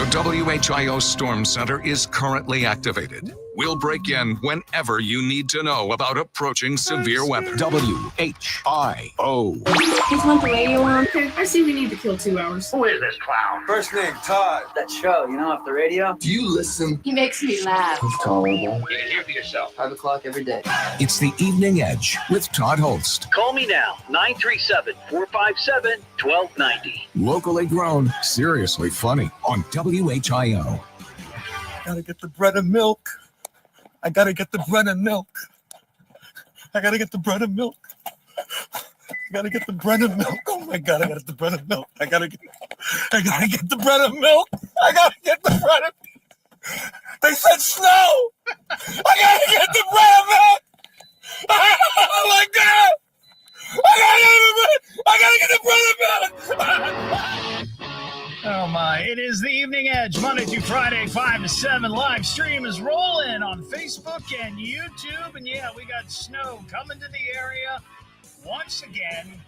The WHIO Storm Center is currently activated. We'll break in whenever you need to know about approaching severe weather. WHIO. Just want the radio on. Okay, I see we need to kill 2 hours. Who is this clown? First name, Todd. That show, off the radio? Do you listen? He makes me laugh. He's tolerable. You can hear for yourself. 5 o'clock every day. It's the Evening Edge with Todd Hollst. Call me now, 937-457-1290. Locally grown, seriously funny on WHIO. Gotta get the bread and milk. I gotta get the bread and milk. I gotta get the bread and milk. I gotta get the bread and milk. Oh my God, I gotta get the bread and milk. I gotta get the bread and milk. I gotta get the bread and They said snow. I gotta get the bread and milk. Oh my God. I gotta get the bread and milk. Oh my, it is the Evening Edge, Monday through Friday, 5 to 7. Live stream is rolling on Facebook and YouTube. And yeah, we got snow coming to the area once again.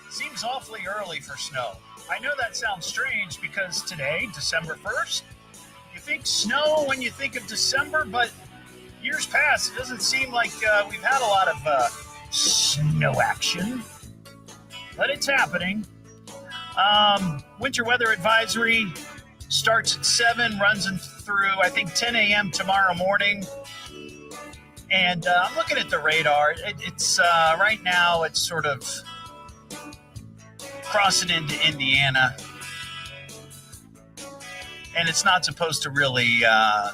Seems awfully early for snow. I know that sounds strange because today, December 1st, you think snow when you think of December, but years past, it doesn't seem like we've had a lot of snow action. But it's happening. Winter weather advisory starts at 7, runs through, I think, 10 a.m. tomorrow morning. And I'm looking at the radar. It's right now, it's sort of crossing into Indiana. And it's not supposed to really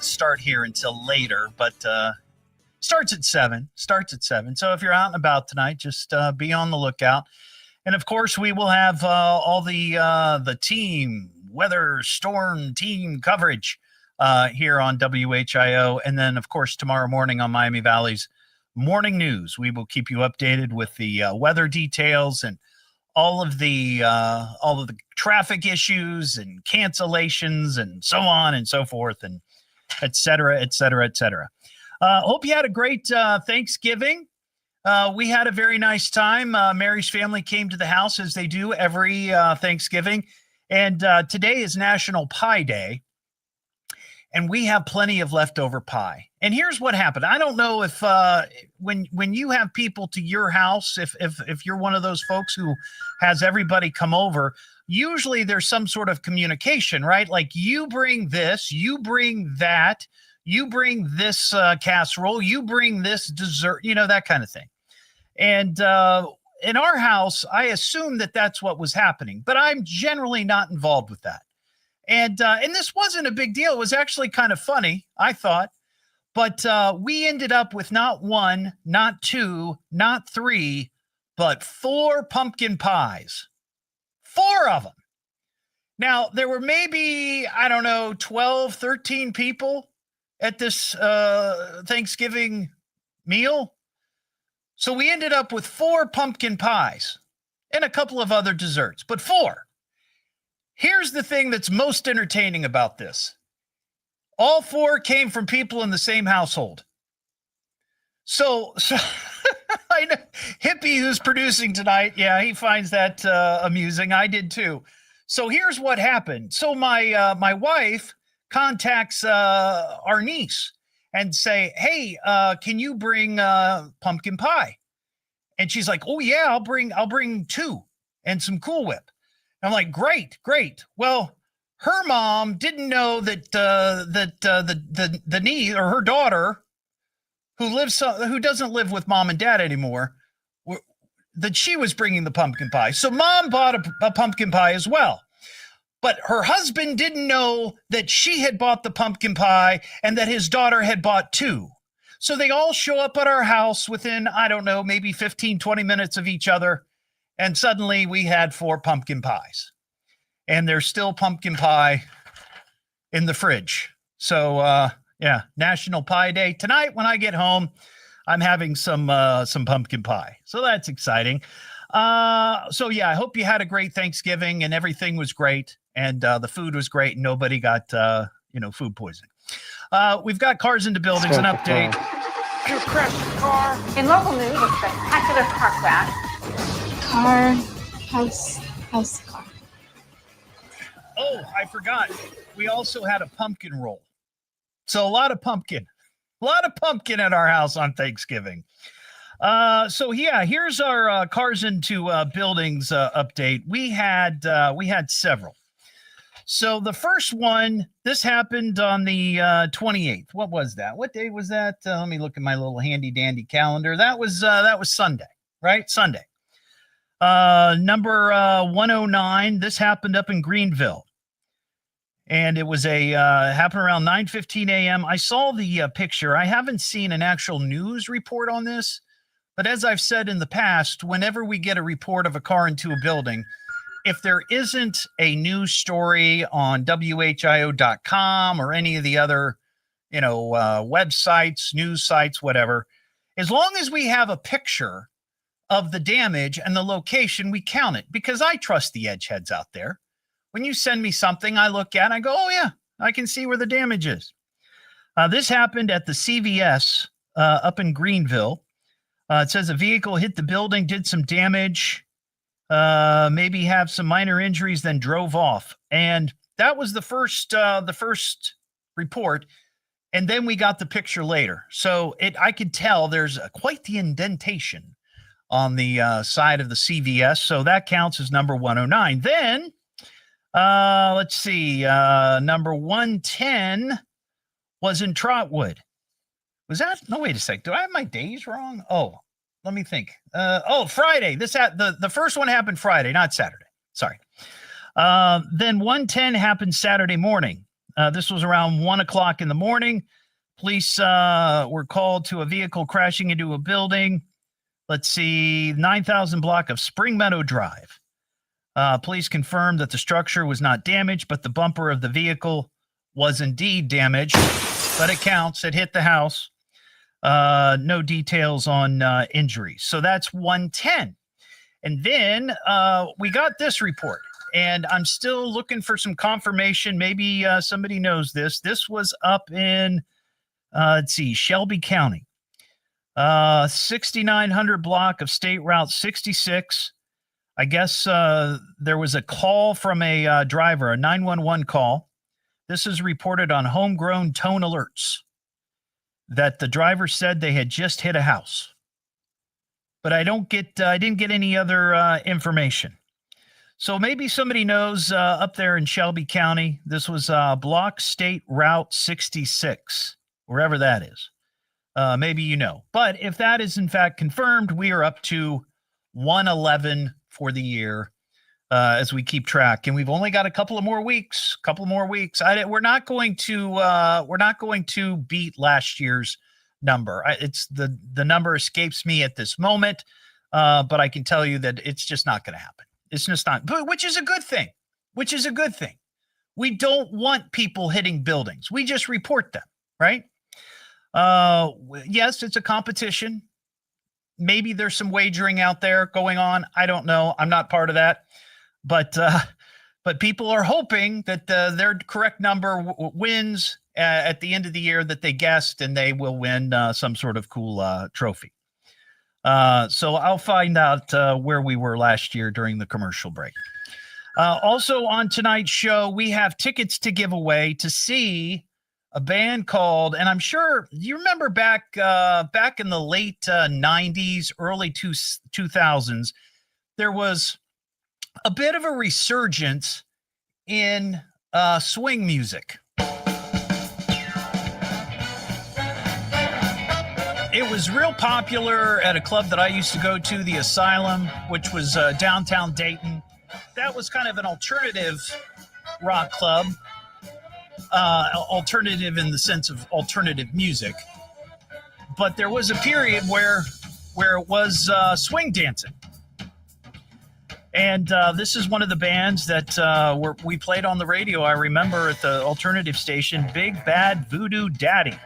start here until later, but starts at 7. So if you're out and about tonight, just be on the lookout. And of course, we will have all the team weather storm team coverage here on WHIO. And then, of course, tomorrow morning on Miami Valley's Morning News, we will keep you updated with the weather details and all of the traffic issues and cancellations and so on and so forth, and et cetera, et cetera, et cetera. Hope you had a great Thanksgiving. We had a very nice time. Mary's family came to the house as they do every Thanksgiving. And today is National Pie Day. And we have plenty of leftover pie. And here's what happened. I don't know if when you have people to your house, if you're one of those folks who has everybody come over, usually there's some sort of communication, right? Like you bring this, you bring that, you bring this casserole, you bring this dessert, that kind of thing. And in our house, I assume that that's what was happening, but I'm generally not involved with that. And this wasn't a big deal. It was actually kind of funny, I thought. But we ended up with not 1, not 2, not 3, but 4 pumpkin pies. 4 of them. Now, there were maybe, 12, 13 people at this Thanksgiving meal. So we ended up with 4 pumpkin pies and a couple of other desserts, but 4. Here's the thing that's most entertaining about this. All 4 came from people in the same household. So I know Hippie, who's producing tonight, yeah, he finds that amusing. I did too. So here's what happened. So my wife contacts our niece and say, hey, can you bring pumpkin pie? And she's like, oh yeah, I'll bring 2 and some Cool Whip. I'm like, great. Well, her mom didn't know that the niece or her daughter, who doesn't live with mom and dad anymore, that she was bringing the pumpkin pie. So mom bought a pumpkin pie as well. But her husband didn't know that she had bought the pumpkin pie and that his daughter had bought 2. So they all show up at our house within, maybe 15, 20 minutes of each other. And suddenly we had 4 pumpkin pies. And there's still pumpkin pie in the fridge. So, National Pie Day. Tonight when I get home, I'm having some pumpkin pie. So that's exciting. I hope you had a great Thanksgiving and everything was great. And the food was great. And nobody got, food poisoning. We've got Cars into Buildings, an update. You crashed your car. In local news, a spectacular car crash. House car. Oh, I forgot. We also had a pumpkin roll. So a lot of pumpkin at our house on Thanksgiving. So yeah, here's our cars into buildings update. We had several. So the first one, this happened on the 28th. What was that? What day was that? Let me look at my little handy dandy calendar. That was Sunday, right? Sunday. Number 109. This happened up in Greenville. And it was happened around 9:15 a.m. I saw the picture. I haven't seen an actual news report on this, but as I've said in the past, whenever we get a report of a car into a building, if there isn't a news story on WHIO.com or any of the other, websites, news sites, whatever, as long as we have a picture of the damage and the location, we count it, because I trust the edge heads out there. When you send me something, I look at it, I go, oh yeah, I can see where the damage is. This happened at the CVS up in Greenville. It says a vehicle hit the building, did some damage, maybe have some minor injuries, then drove off. And that was the first report. And then we got the picture later. So I could tell there's quite the indentation on the side of the CVS. So that counts as number 109. Then let's see. Number 110 was in Trotwood. Was that? No, wait a sec. Do I have my days wrong? Oh, let me think. Friday. The first one happened Friday, not Saturday. Sorry. Then 110 happened Saturday morning. This was around 1:00 in the morning. Police were called to a vehicle crashing into a building. Let's see, 9,000 block of Spring Meadow Drive. Police confirmed that the structure was not damaged, but the bumper of the vehicle was indeed damaged. But it counts. It hit the house. No details on injuries. So that's 110. And then we got this report. And I'm still looking for some confirmation. Maybe somebody knows this. This was up in, Shelby County. 6900 block of State Route 66. I guess there was a call from a driver, a 911 call. This is reported on Homegrown Tone Alerts that the driver said they had just hit a house. But I didn't get any other information. So maybe somebody knows up there in Shelby County. This was Block State Route 66, wherever that is. Maybe you know. But if that is in fact confirmed, we are up to 111 for the year as we keep track, and we've only got a couple more weeks. We're not going to beat last year's number. It's the number escapes me at this moment, but I can tell you that it's just not going to happen. It's just not, which is a good thing. We don't want people hitting buildings. We just report them, right? Yes, it's a competition. Maybe there's some wagering out there going on. I don't know. I'm not part of that. But people are hoping that their correct number wins at the end of the year that they guessed, and they will win some sort of cool trophy. So I'll find out where we were last year during the commercial break. Also on tonight's show, we have tickets to give away to see a band called, and I'm sure you remember back in the late 90s, early 2000s, there was a bit of a resurgence in swing music. It was real popular at a club that I used to go to, the Asylum, which was downtown Dayton. That was kind of an alternative rock club. Alternative in the sense of alternative music. But there was a period where it was swing dancing. And this is one of the bands that we played on the radio, I remember, at the alternative station, Big Bad Voodoo Daddy.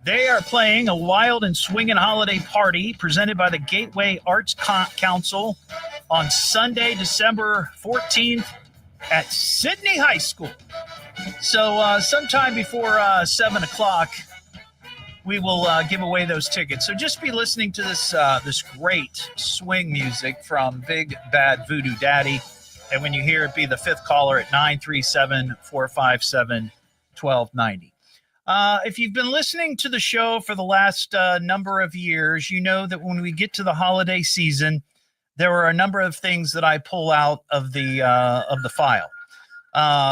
They are playing a wild and swinging holiday party presented by the Gateway Arts Council on Sunday, December 14th at Sidney High School. So sometime before 7 o'clock, we will give away those tickets. So just be listening to this great swing music from Big Bad Voodoo Daddy And when you hear it, be the fifth caller at 937-457-1290. If you've been listening to the show for the last number of years, you know that when we get to the holiday season, there are a number of things that I pull out of the file.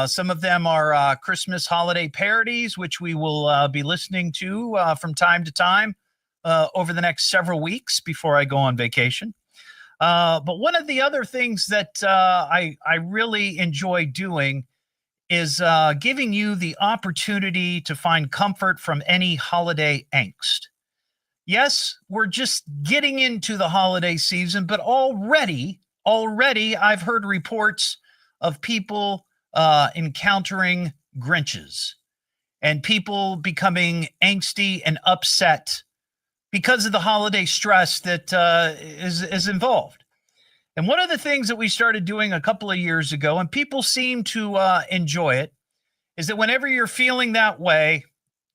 Some of them are Christmas holiday parodies, which we will be listening to from time to time over the next several weeks before I go on vacation. But one of the other things that I really enjoy doing is giving you the opportunity to find comfort from any holiday angst. Yes, we're just getting into the holiday season, but already I've heard reports of people encountering Grinches and people becoming angsty and upset because of the holiday stress that is involved. And one of the things that we started doing a couple of years ago, and people seem to enjoy it, is that whenever you're feeling that way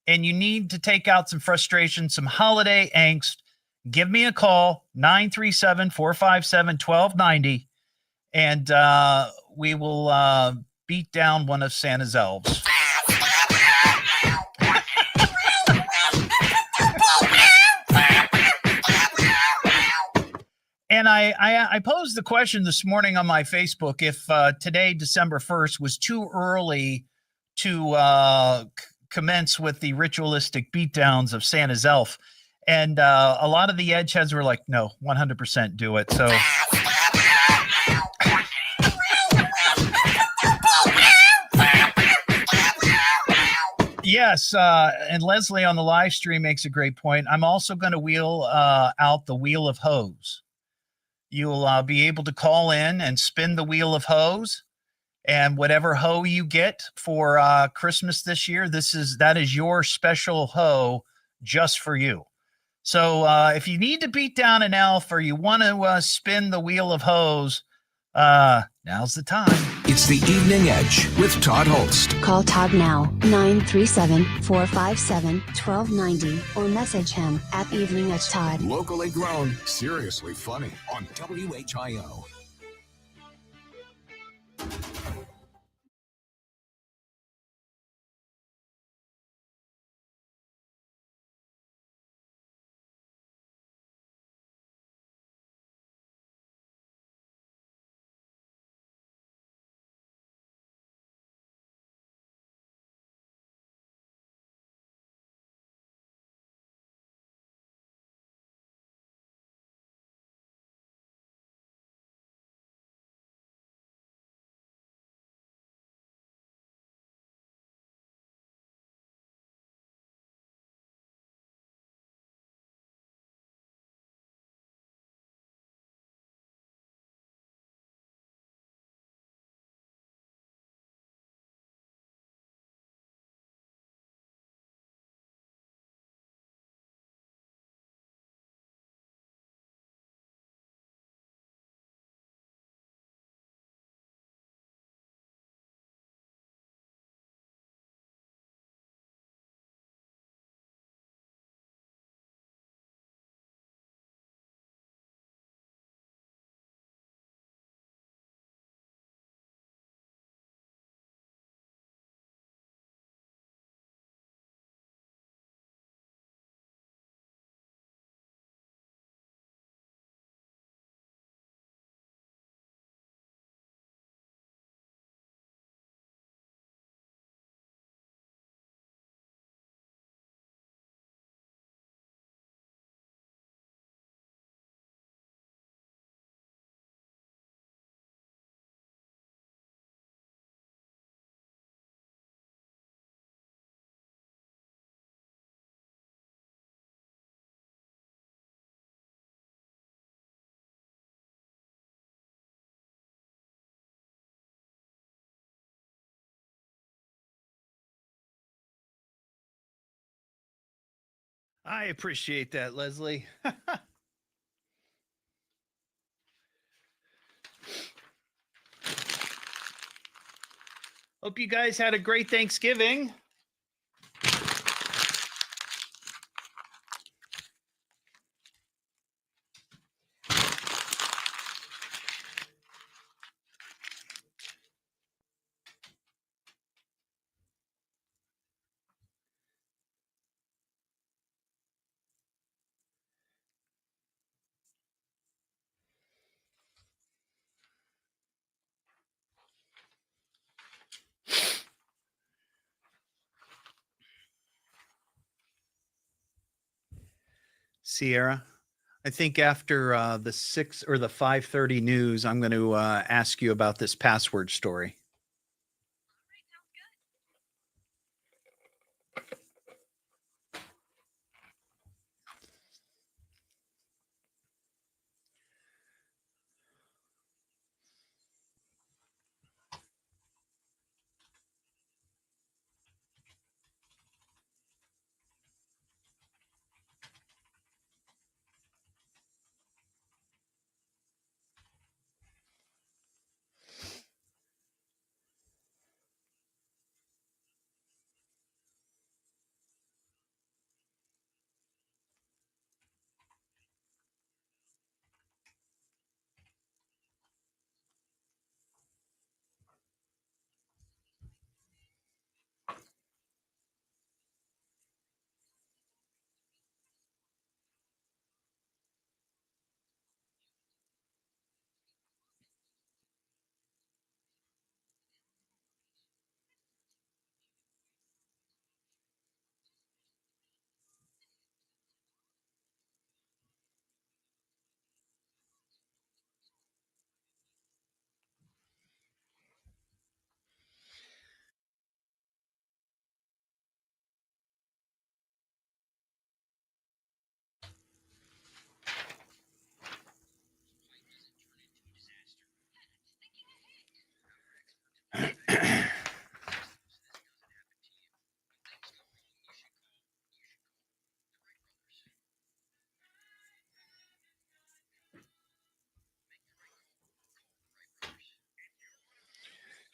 and you need to take out some frustration, some holiday angst, give me a call, 937-457-1290, and we will beat down one of Santa's elves. And I posed the question this morning on my Facebook if today, December 1st, was too early to commence with the ritualistic beatdowns of Santa's elf. And a lot of the edgeheads were like, no, 100% do it. So yes, and Leslie on the live stream makes a great point. I'm also going to wheel out the wheel of hose. You'll be able to call in and spin the wheel of hose, and whatever hoe you get for Christmas this year, that is your special hoe just for you. So if you need to beat down an elf or you want to spin the wheel of hose, now's the time. It's the Evening Edge with Todd Hollst. Call Todd now, 937-457-1290, or message him at Evening Edge Todd. Locally grown, seriously funny on WHIO. I appreciate that, Leslie. Hope you guys had a great Thanksgiving. Sierra. I think after the 6 or the 5:30 news, I'm going to ask you about this password story.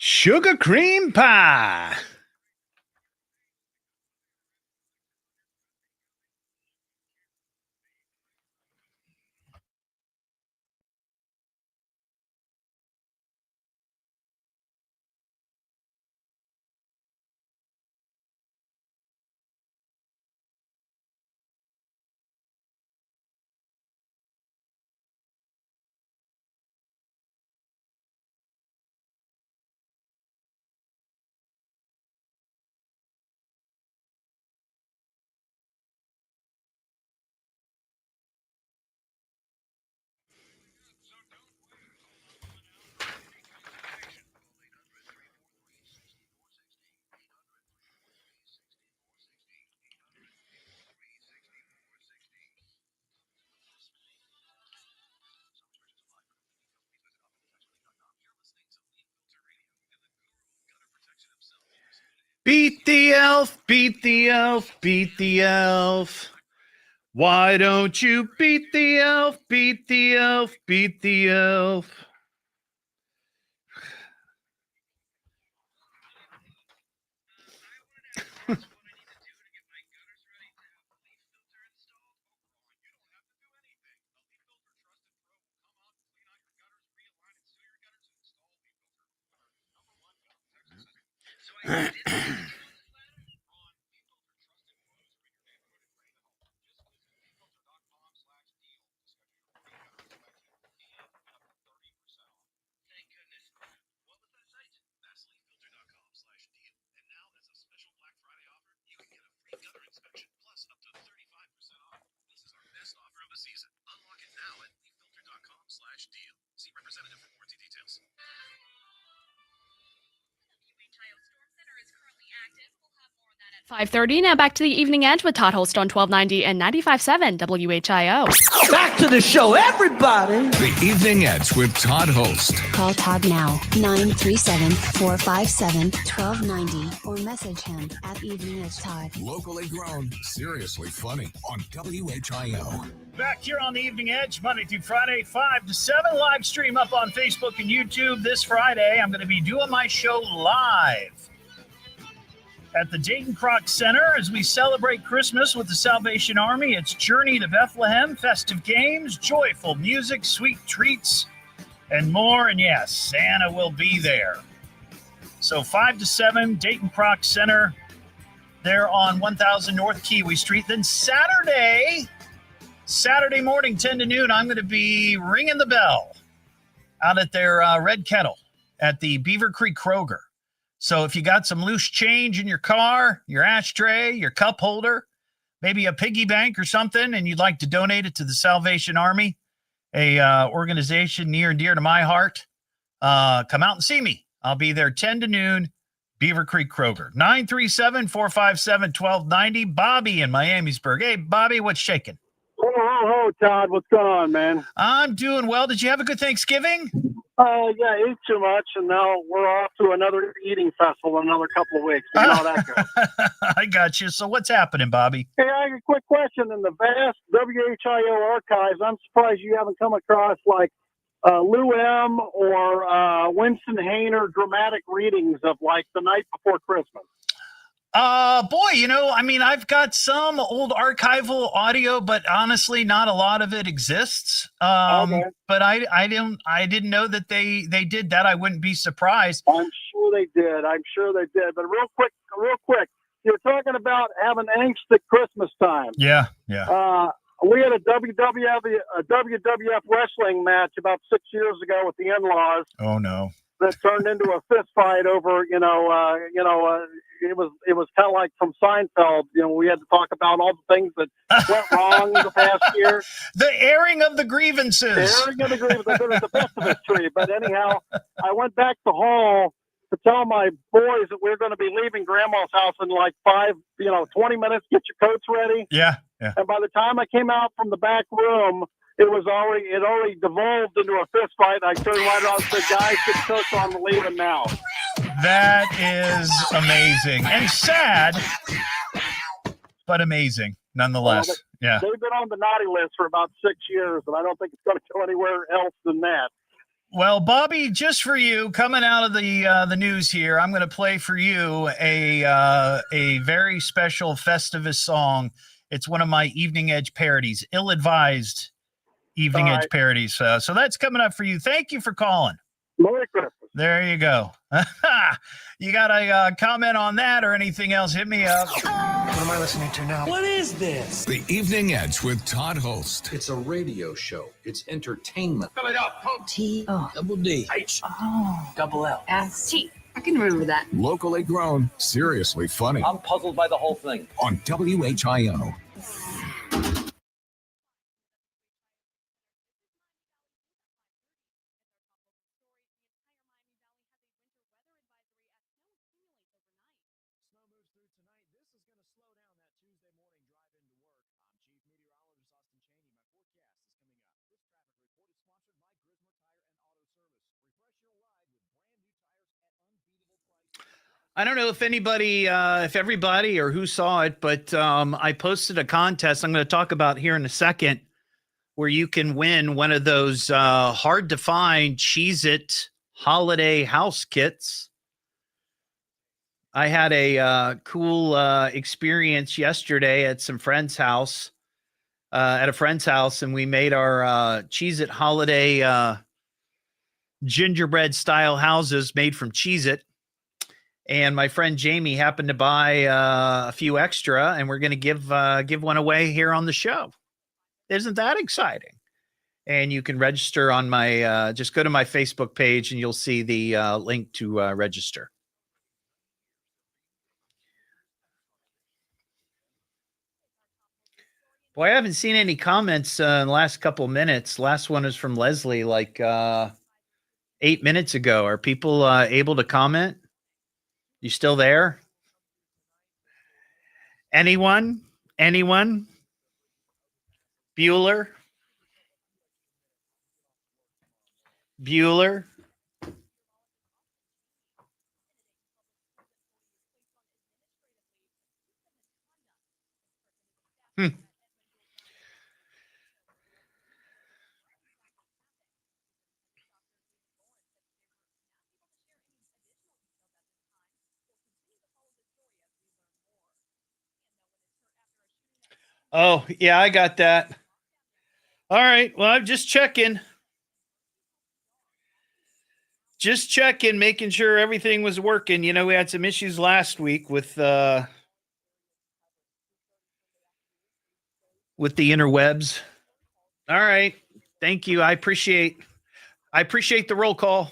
Sugar cream pie. Beat the elf, beat the elf, beat the elf. Why don't you beat the elf, beat the elf, beat the elf? Representative for warranty details. 5:30. Now back to the Evening Edge with Todd Hollst on 1290 and 95.7 WHIO. Back to the show, everybody. The Evening Edge with Todd Hollst. Call Todd now, 937-457-1290, or message him at Evening Edge Todd. Locally grown, seriously funny on WHIO. Back here on the Evening Edge, Monday through Friday, 5 to 7. Live stream up on Facebook and YouTube this Friday. I'm going to be doing my show live at the Dayton Kroc Center as we celebrate Christmas with the Salvation Army. It's Journey to Bethlehem, festive games, joyful music, sweet treats, and more. And yes, Santa will be there. So 5 to 7, Dayton Kroc Center, there on 1000 North Kiwi Street. Then Saturday morning, 10 to noon, I'm going to be ringing the bell out at their Red Kettle at the Beaver Creek Kroger. So if you got some loose change in your car, your ashtray, your cup holder, maybe a piggy bank or something, and you'd like to donate it to the Salvation Army, a organization near and dear to my heart, come out and see me. I'll be there 10 to noon, Beaver Creek Kroger. 937-457-1290. Bobby in Miamisburg. Hey, Bobby, what's shaking? Ho, Todd. What's going on, man? I'm doing well. Did you have a good Thanksgiving? Yeah, I ate too much, and now we're off to another eating festival in another couple of weeks. You know how that goes. I got you. So what's happening, Bobby? Hey, I have a quick question. In the vast WHIO archives, I'm surprised you haven't come across, like, Lou M. or Winston Hayner dramatic readings of, like, The Night Before Christmas. Boy, I've got some old archival audio, but honestly, not a lot of it exists. Okay. But I didn't know that they did that. I wouldn't be surprised. I'm sure they did. But real quick, you're talking about having angst at Christmas time. Yeah. We had a WWF wrestling match about 6 years ago with the in-laws. Oh no. That turned into a fist fight over, it was kind of like from Seinfeld. We had to talk about all the things that went wrong the past year. The airing of the grievances. It was the best of history. But anyhow, I went back to Hall to tell my boys that we were going to be leaving Grandma's house in like 20 minutes. Get your coats ready. Yeah. And by the time I came out from the back room, it already devolved into a fist fight. I turned right around and said, "Guys, get your coats on, we're leaving now." That is amazing and sad, but amazing nonetheless. Yeah. They've been on the naughty list for about 6 years, and I don't think it's going to go anywhere else than that. Well, Bobby, just for you, coming out of the news here, I'm going to play for you a very special Festivus song. It's one of my Evening Edge parodies, ill-advised Evening Edge parodies. So that's coming up for you. Thank you for calling. Merry Christmas. There you go. You got a comment on that or anything else? Hit me up. What am I listening to now? What is this? The Evening Edge with Todd Hollst. It's a radio show. It's entertainment. Fill it up. Double D. Double L. S-T. I can remember that. Locally grown, seriously funny. I'm puzzled by the whole thing. On WHIO. I don't know if everybody or who saw it, but I posted a contest I'm going to talk about here in a second where you can win one of those hard to find Cheez-It Holiday House kits. I had a cool experience yesterday at a friend's house, and we made our Cheez-It Holiday gingerbread style houses made from Cheez-It. And my friend Jamie happened to buy a few extra, and we're going to give one away here on the show. Isn't that exciting? And you can register on my just go to my Facebook page, and you'll see the link to register. Boy, I haven't seen any comments in the last couple of minutes. Last one is from Leslie, like 8 minutes ago. Are people able to comment? You still there? Anyone? Bueller? Oh, yeah, I got that. All right. Well, I'm just checking. Making sure everything was working. We had some issues last week with the interwebs. All right. Thank you. I appreciate the roll call.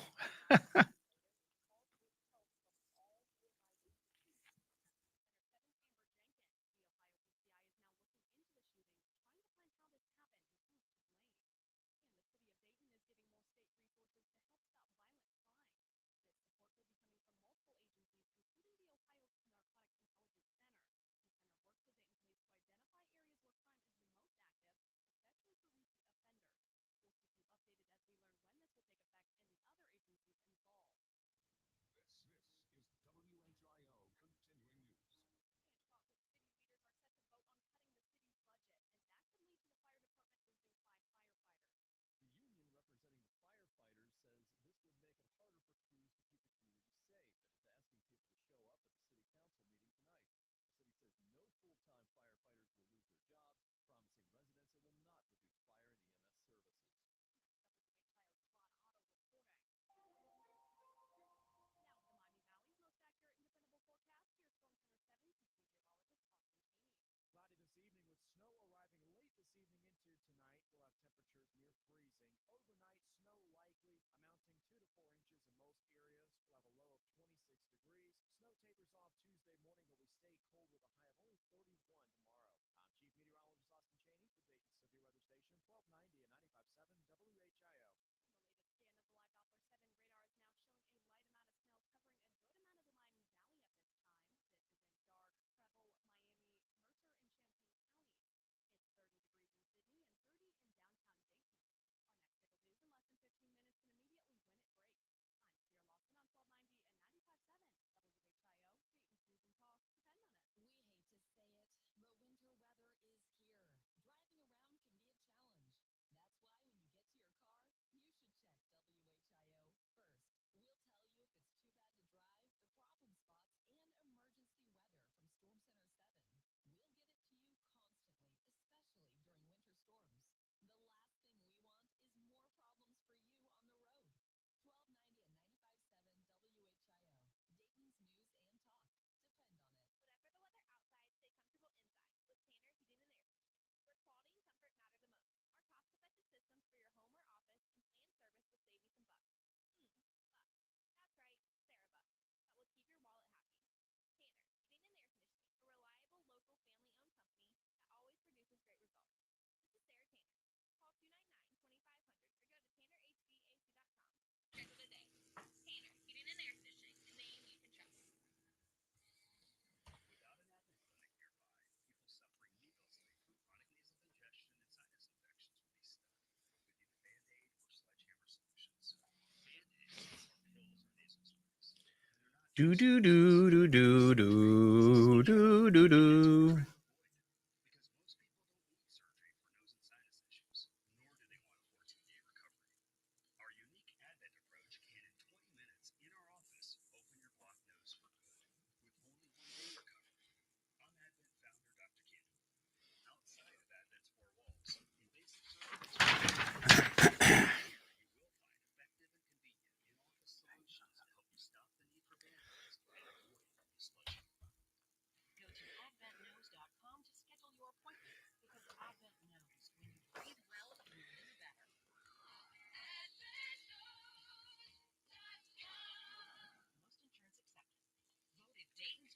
Do do do do do do do do do.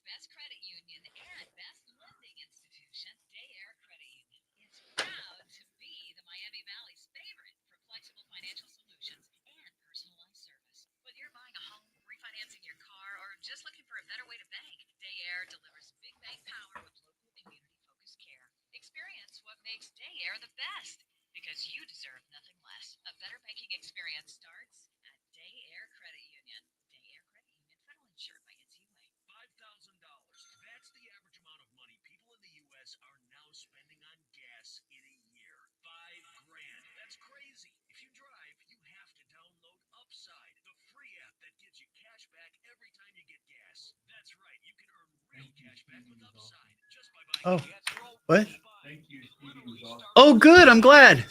Best credit union and best lending institution, Day Air Credit Union. It's proud to be the Miami Valley's favorite for flexible financial solutions and personalized service. Whether you're buying a home, refinancing your car, or just looking for a better way to bank, Day Air delivers big bank power with local community-focused care. Experience what makes Day Air the best, because you deserve nothing less. A better banking experience starts at Day Air Credit Union. Day Air Credit Union, federally insured by NCUA. $5,000. That's the average amount of money people in the U.S. are now spending on gas in a year. $5,000. That's crazy. If you drive, you have to download Upside, the free app that gives you cash back every time you get gas. That's right. You can earn real cash back with Upside just by buying gas. What? Oh, good. I'm glad.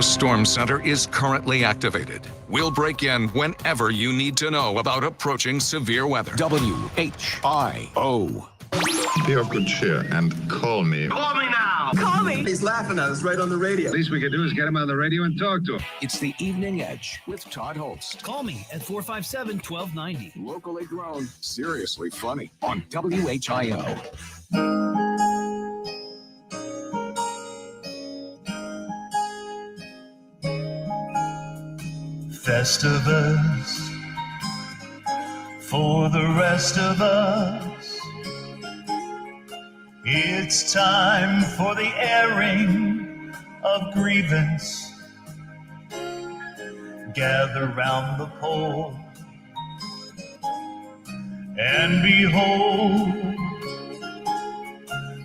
Storm Center is currently activated. We'll break in whenever you need to know about approaching severe weather. WHIO. Be of good cheer and call me. Call me now! Call me! He's laughing at us right on the radio. Least we could do is get him on the radio and talk to him. It's the Evening Edge with Todd Hollst. Call me at 457-1290. Locally grown, seriously funny on WHIO. Festivus for the rest of us. It's time for the airing of grievance. Gather round the pole And behold,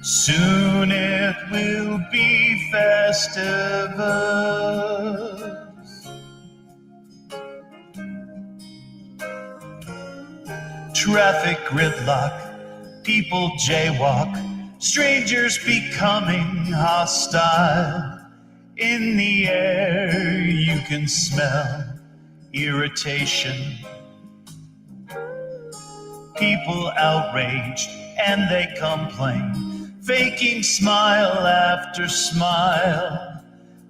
soon it will be Festivus. Traffic gridlock, people jaywalk, strangers becoming hostile. In the air you can smell irritation. People outraged and they complain, faking smile after smile.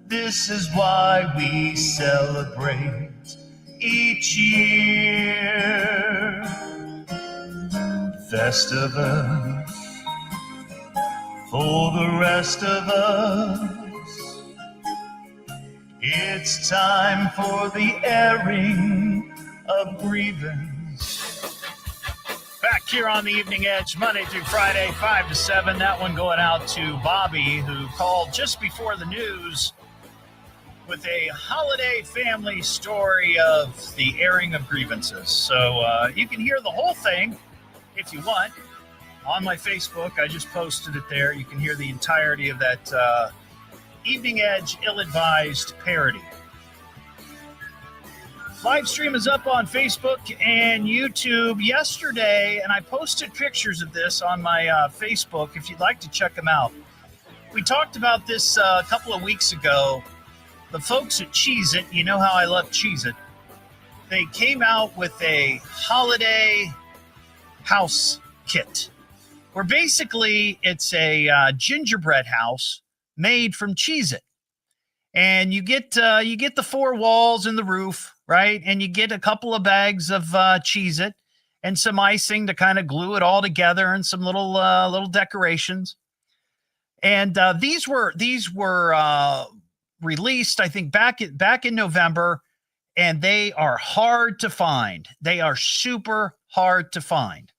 This is why we celebrate each year. Festivus for the rest of us. It's time for the airing of grievance. Back here on the Evening Edge, Monday through Friday, 5 to 7. That one going out to Bobby, who called just before the news with a holiday family story of the airing of grievances. So you can hear the whole thing if you want on my Facebook. I just posted it there. You can hear the entirety of that Evening Edge ill-advised parody. Live stream is up on Facebook and YouTube yesterday, and I posted pictures of this on my Facebook if you'd like to check them out. We talked about this a couple of weeks ago. The folks at Cheez-It, you know how I love Cheez-It, they came out with a holiday house kit, where basically it's a gingerbread house made from Cheez-It. And you get the four walls and the roof, right? And you get a couple of bags of Cheez-It and some icing to kind of glue it all together, and some little decorations. And these were released, I think, back in November, and they are hard to find. They are super hard to find.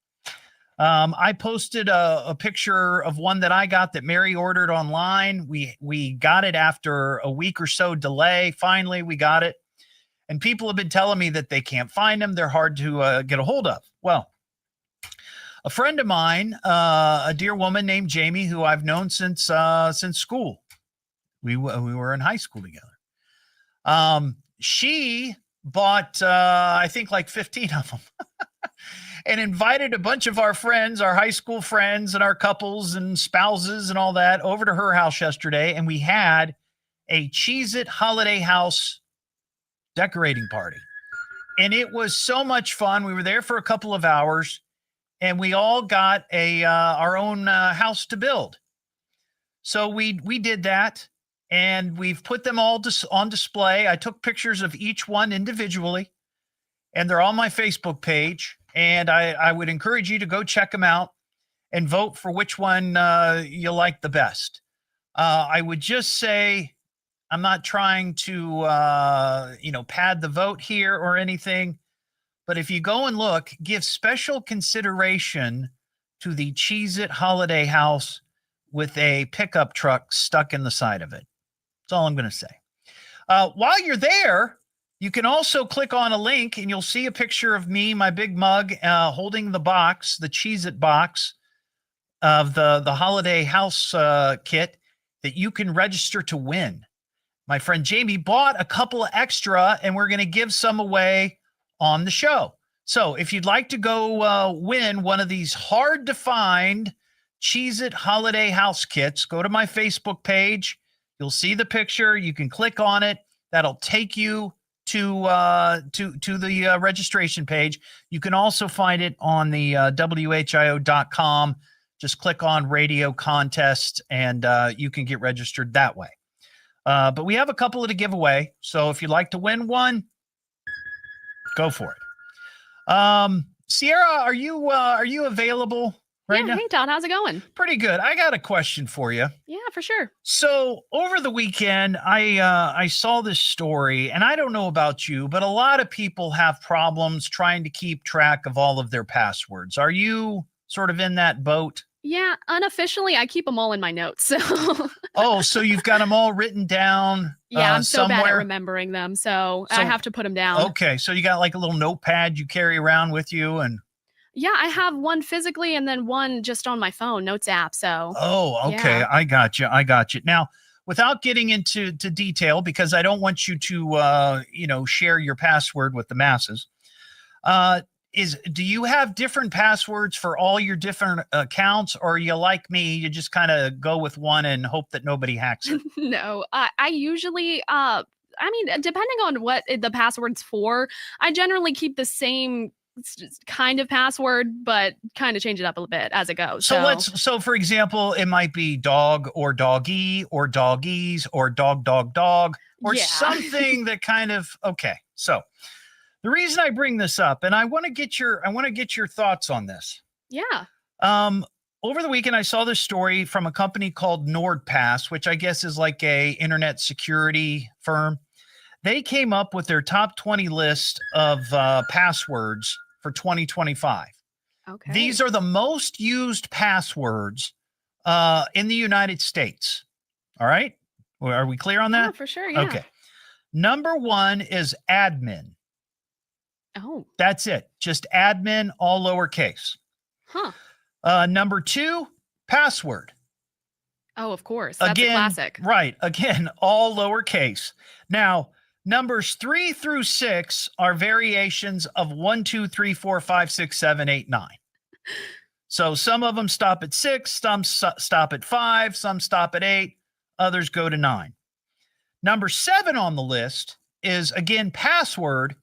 I posted a picture of one that I got that Mary ordered online. We got it after a week or so delay. Finally, we got it. And people have been telling me that they can't find them. They're hard to get a hold of. Well, a friend of mine, a dear woman named Jamie, who I've known since school. We were in high school together. She bought, I think, like 15 of them. And invited a bunch of our friends, our high school friends and our couples and spouses and all that over to her house yesterday. And we had a Cheez-It Holiday House decorating party. And it was so much fun. We were there for a couple of hours, and we all got our own house to build. So we did that, and we've put them all on display. I took pictures of each one individually, and they're on my Facebook page. And I would encourage you to go check them out and vote for which one you like the best. I would just say, I'm not trying to, pad the vote here or anything, but if you go and look, give special consideration to the Cheez-It Holiday House with a pickup truck stuck in the side of it. That's all I'm going to say. While you're there, you can also click on a link and you'll see a picture of me, my big mug, holding the box, the Cheez-It box of the holiday house kit that you can register to win. My friend Jamie bought a couple of extra, and we're going to give some away on the show. So if you'd like to go win one of these hard to find Cheez-It Holiday House kits, go to my Facebook page. You'll see the picture. You can click on it. That'll take you to the registration page. You can also find it on the WHIO.com. Just click on radio contest, and you can get registered that way. But we have a couple to give away. So if you'd like to win one, go for it. Sierra, are you available right now? Hey, Todd, how's it going? Pretty good. I got a question for you. Yeah, for sure. So over the weekend, I saw this story, and I don't know about you, but a lot of people have problems trying to keep track of all of their passwords. Are you sort of in that boat? Yeah, unofficially, I keep them all in my notes. So. Oh, so you've got them all written down? Yeah, I'm so somewhere? bad at remembering them, so I have to put them down. Okay, so you got like a little notepad you carry around with you, and Yeah, I have one physically and then one just on my phone, Notes app. So. Oh, okay. Yeah. I got you. I got you. Now, without getting into detail, because I don't want you to, share your password with the masses. Do you have different passwords for all your different accounts, or are you like me, you just kind of go with one and hope that nobody hacks it? No, I usually, depending on what the password's for, I generally keep the same kind of password, but kind of change it up a little bit as it goes. So for example, it might be dog or doggy or doggies or dog or something that kind of, okay. So the reason I bring this up, and I want to get your thoughts on this. Yeah. Over the weekend, I saw this story from a company called NordPass, which I guess is like a internet security firm. They came up with their top 20 list of passwords for 2025. Okay. These are the most used passwords in the United States. All right. Are we clear on that? Yeah, for sure. Yeah. Okay. Number 1 is admin. Oh. That's it. Just admin, all lowercase. Huh. Number 2, password. Oh, of course. That's a classic. Right. Again, all lowercase. Now, numbers 3 through 6 are variations of 1, 2, 3, 4, 5, 6, 7, 8, 9. So some of them stop at 6, some stop at 5, some stop at 8, others go to 9. Number 7 on the list is, again, password.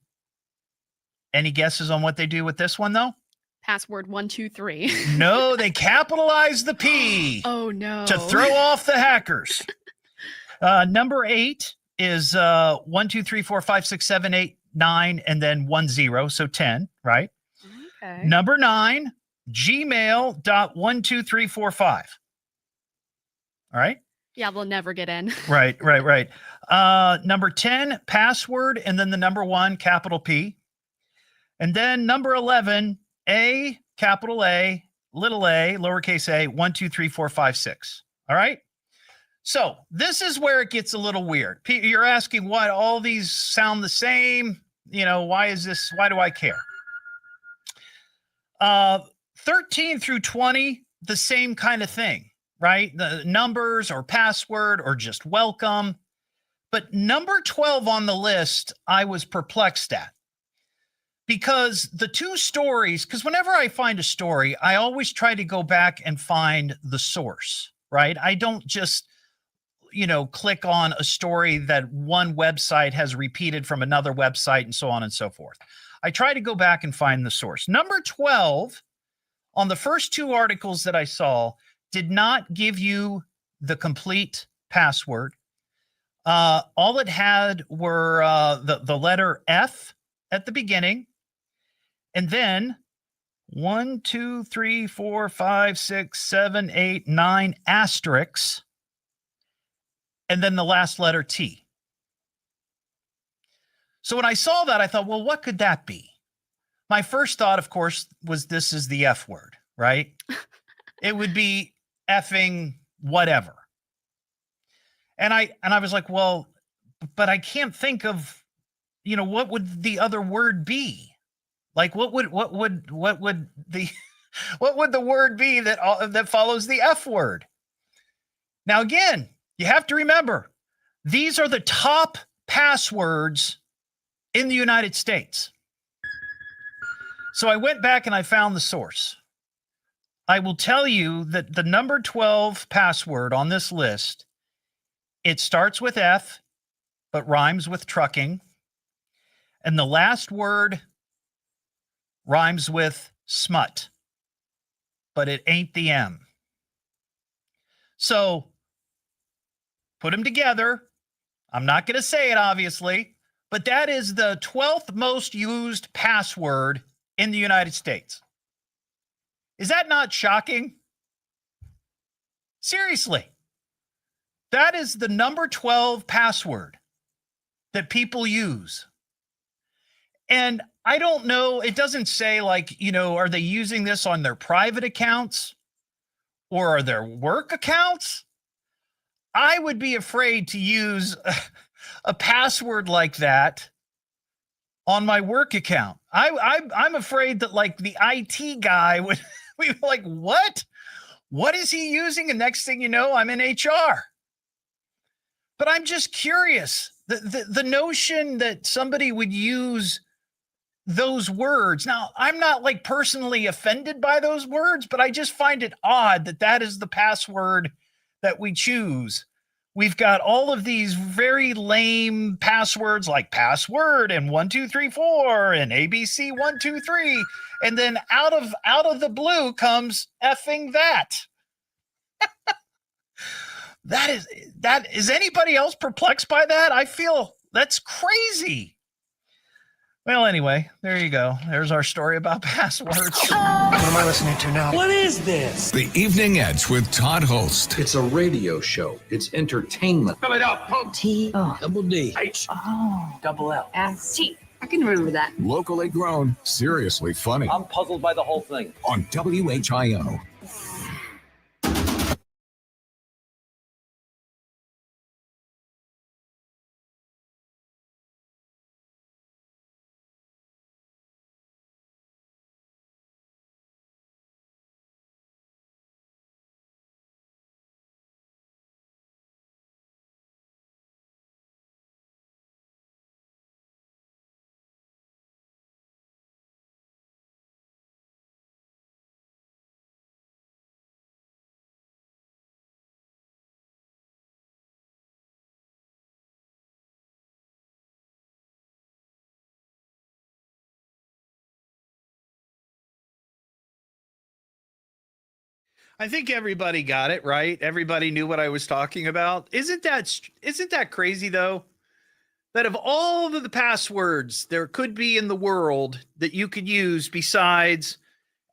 Any guesses on what they do with this one, though? Password 1, 2, 3. No, they capitalize the P. Oh, no. To throw off the hackers. Number 8 is 1, 2, 3, 4, 5, 6, 7, 8, 9, and then 1, 0, so 10, right? Okay. Number 9, gmail.12345. All right? Yeah, we'll never get in. Right. Number 10, password, and then the number 1, capital P. And then number 11, A, capital A, little a, lowercase a, 1, 2, 3, 4, 5, 6. All right? So this is where it gets a little weird. You're asking why all these sound the same. Why do I care? 13 through 20, the same kind of thing, right? The numbers or password or just welcome. But number 12 on the list, I was perplexed at. Because the two stories, because whenever I find a story, I always try to go back and find the source, right? I don't just, click on a story that one website has repeated from another website and so on and so forth. I try to go back and find the source. Number 12, on the first 2 articles that I saw, did not give you the complete password. All it had were the letter F at the beginning. And then 1, 2, 3, 4, 5, 6, 7, 8, 9 asterisks. And then the last letter T. So when I saw that, I thought, well, what could that be? My first thought, of course, was this is the F word, right? It would be effing whatever. And I was like, well, but I can't think of, what would the other word be? Like what would the word be that follows the F word? Now again, you have to remember, these are the top passwords in the United States. So I went back and I found the source. I will tell you that the number 12 password on this list, it starts with F, but rhymes with trucking. And the last word rhymes with smut, but it ain't the M. So put them together. I'm not going to say it, obviously, but that is the 12th most used password in the United States. Is that not shocking? Seriously. That is the number 12 password that people use. And I don't know, it doesn't say are they using this on their private accounts or are their work accounts? I would be afraid to use a password like that on my work account. I'm afraid that like the IT guy would be like, what? What is he using? And next thing you know, I'm in HR. But I'm just curious. The notion that somebody would use those words. Now, I'm not like personally offended by those words, but I just find it odd that that is the password that we choose. We've got all of these very lame passwords like password and 1234 and ABC 123. And then out of the blue comes effing that. That is anybody else perplexed by that? I feel that's crazy. Well, anyway, there you go. There's our story about passwords. What am I listening to now? What is this? The Evening Edge with Todd Hollst. It's a radio show. It's entertainment. Fill it up. Double D. Double L. S-T. I can remember that. Locally grown, seriously funny. I'm puzzled by the whole thing. On WHIO. I think everybody got it, right? Everybody knew what I was talking about. Isn't that crazy though? That of all of the passwords there could be in the world that you could use besides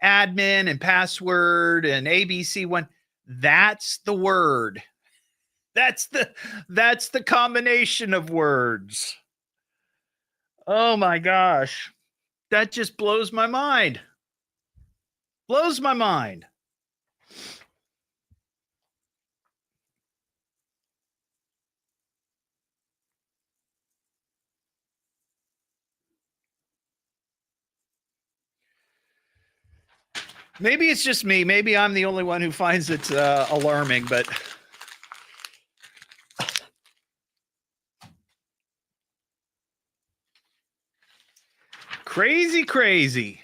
admin and password and ABC1, that's the word. That's the combination of words. Oh my gosh. That just blows my mind. Blows my mind. Maybe it's just me. Maybe I'm the only one who finds it alarming, but crazy.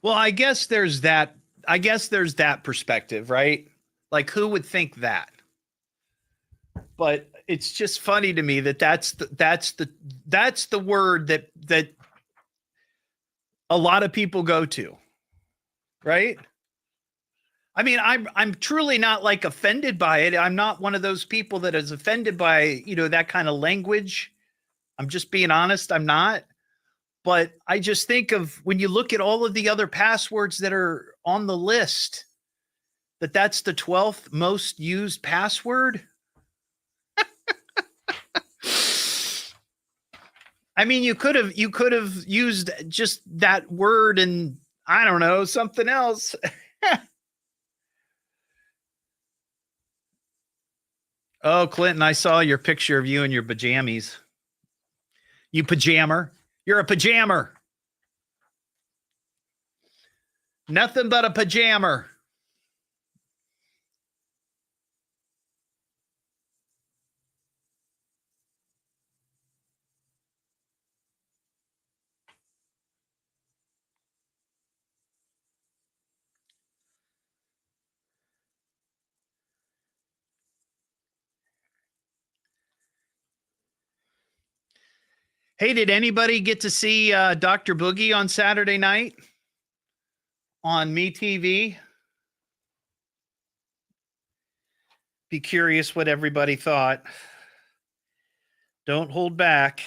Well, I guess there's that perspective, right? Like who would think that? But it's just funny to me that that's the word that a lot of people go to, right? I mean, I'm truly not like offended by it. I'm not one of those people that is offended by, that kind of language. I'm just being honest. I'm not. But I just think of when you look at all of the other passwords that are on the list, that's the 12th most used password. I mean, you could have used just that word and I don't know, something else. Oh, Clinton, I saw your picture of you in your pajamas. You pajammer. You're a pajammer. Nothing but a pajammer. Hey, did anybody get to see Dr. Boogie on Saturday night? on MeTV. Be curious what everybody thought. Don't hold back.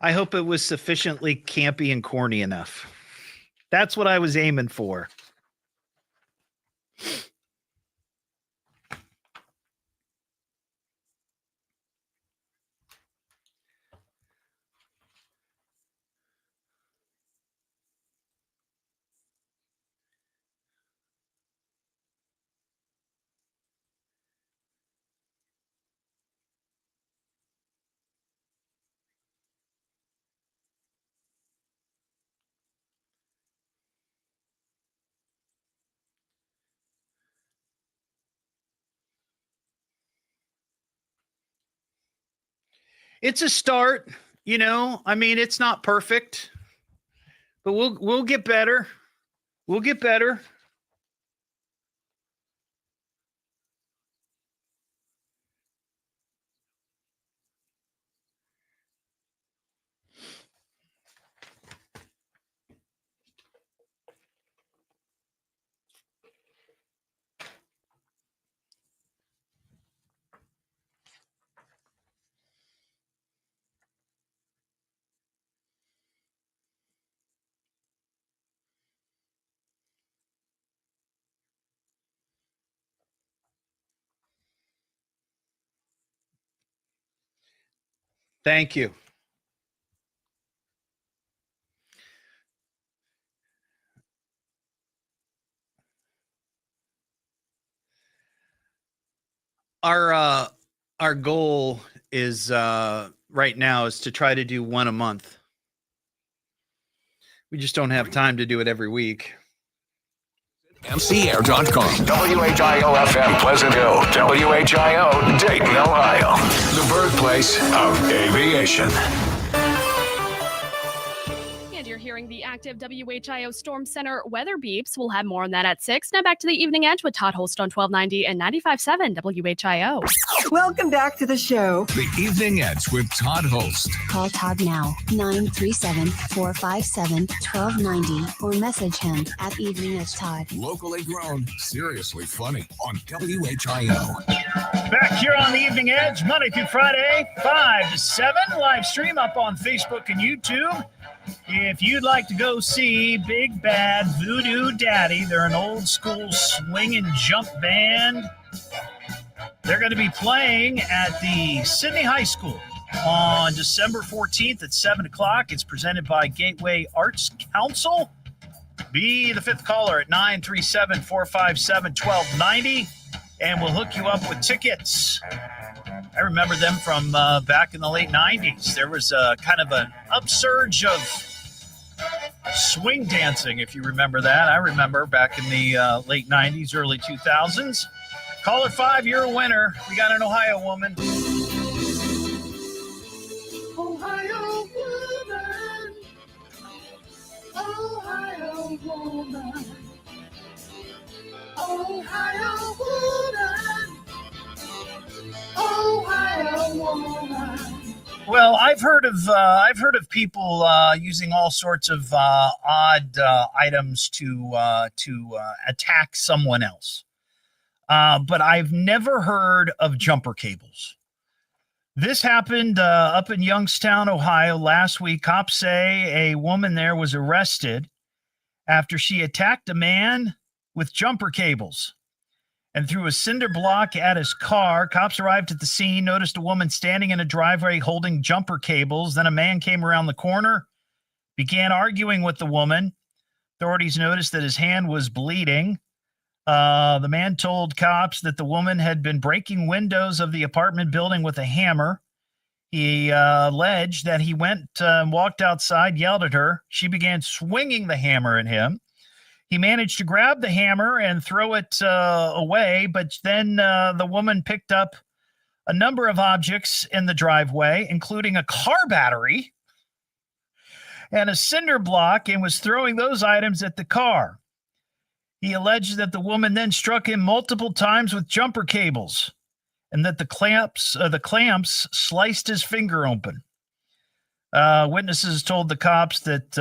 I hope it was sufficiently campy and corny enough. That's what I was aiming for. It's a start, you know. I mean, it's not perfect, but we'll get better. We'll get better. Thank you. Our goal is right now is to try to do one a month. We just don't have time to do it every week. MCAir.com. WHIO FM Pleasant Hill. WHIO Dayton, Ohio. The birthplace of aviation. And you're hearing the active WHIO Storm Center weather beeps. We'll have more on that at 6. Now back to the Evening Edge with Todd Hollst on 1290 and 95.7 WHIO. Welcome back to the show. The Evening Edge with Todd Hollst. Call Todd now, 937-457-1290, or message him at Evening Edge Todd. Locally grown, seriously funny on WHIO. Back here on the Evening Edge, Monday through Friday, 5 to 7. Live stream up on Facebook and YouTube. If you'd like to go see Big Bad Voodoo Daddy, they're an old school swing and jump band. They're going to be playing at the Sidney High School on December 14th at 7 o'clock. It's presented by Gateway Arts Council. Be the fifth caller at 937-457-1290, and we'll hook you up with tickets. I remember them from back in the late 90s. There was kind of an upsurge of swing dancing, if you remember that. I remember back in the late 90s, early 2000s. Caller 5, you're a winner. We got an Ohio woman. Ohio woman. Ohio woman. Ohio woman. Ohio woman. Well, I've heard of people using all sorts of odd items to attack someone else. But I've never heard of jumper cables. This happened up in Youngstown, Ohio last week. Cops say a woman there was arrested after she attacked a man with jumper cables and threw a cinder block at his car. Cops arrived at the scene, noticed a woman standing in a driveway holding jumper cables. Then a man came around the corner, began arguing with the woman. Authorities noticed that his hand was bleeding. The man told cops that the woman had been breaking windows of the apartment building with a hammer. He alleged that he went and walked outside, yelled at her. She began swinging the hammer at him. He managed to grab the hammer and throw it away, but then the woman picked up a number of objects in the driveway, including a car battery and a cinder block, and was throwing those items at the car. He alleged that the woman then struck him multiple times with jumper cables and that the clamps sliced his finger open. Witnesses told the cops that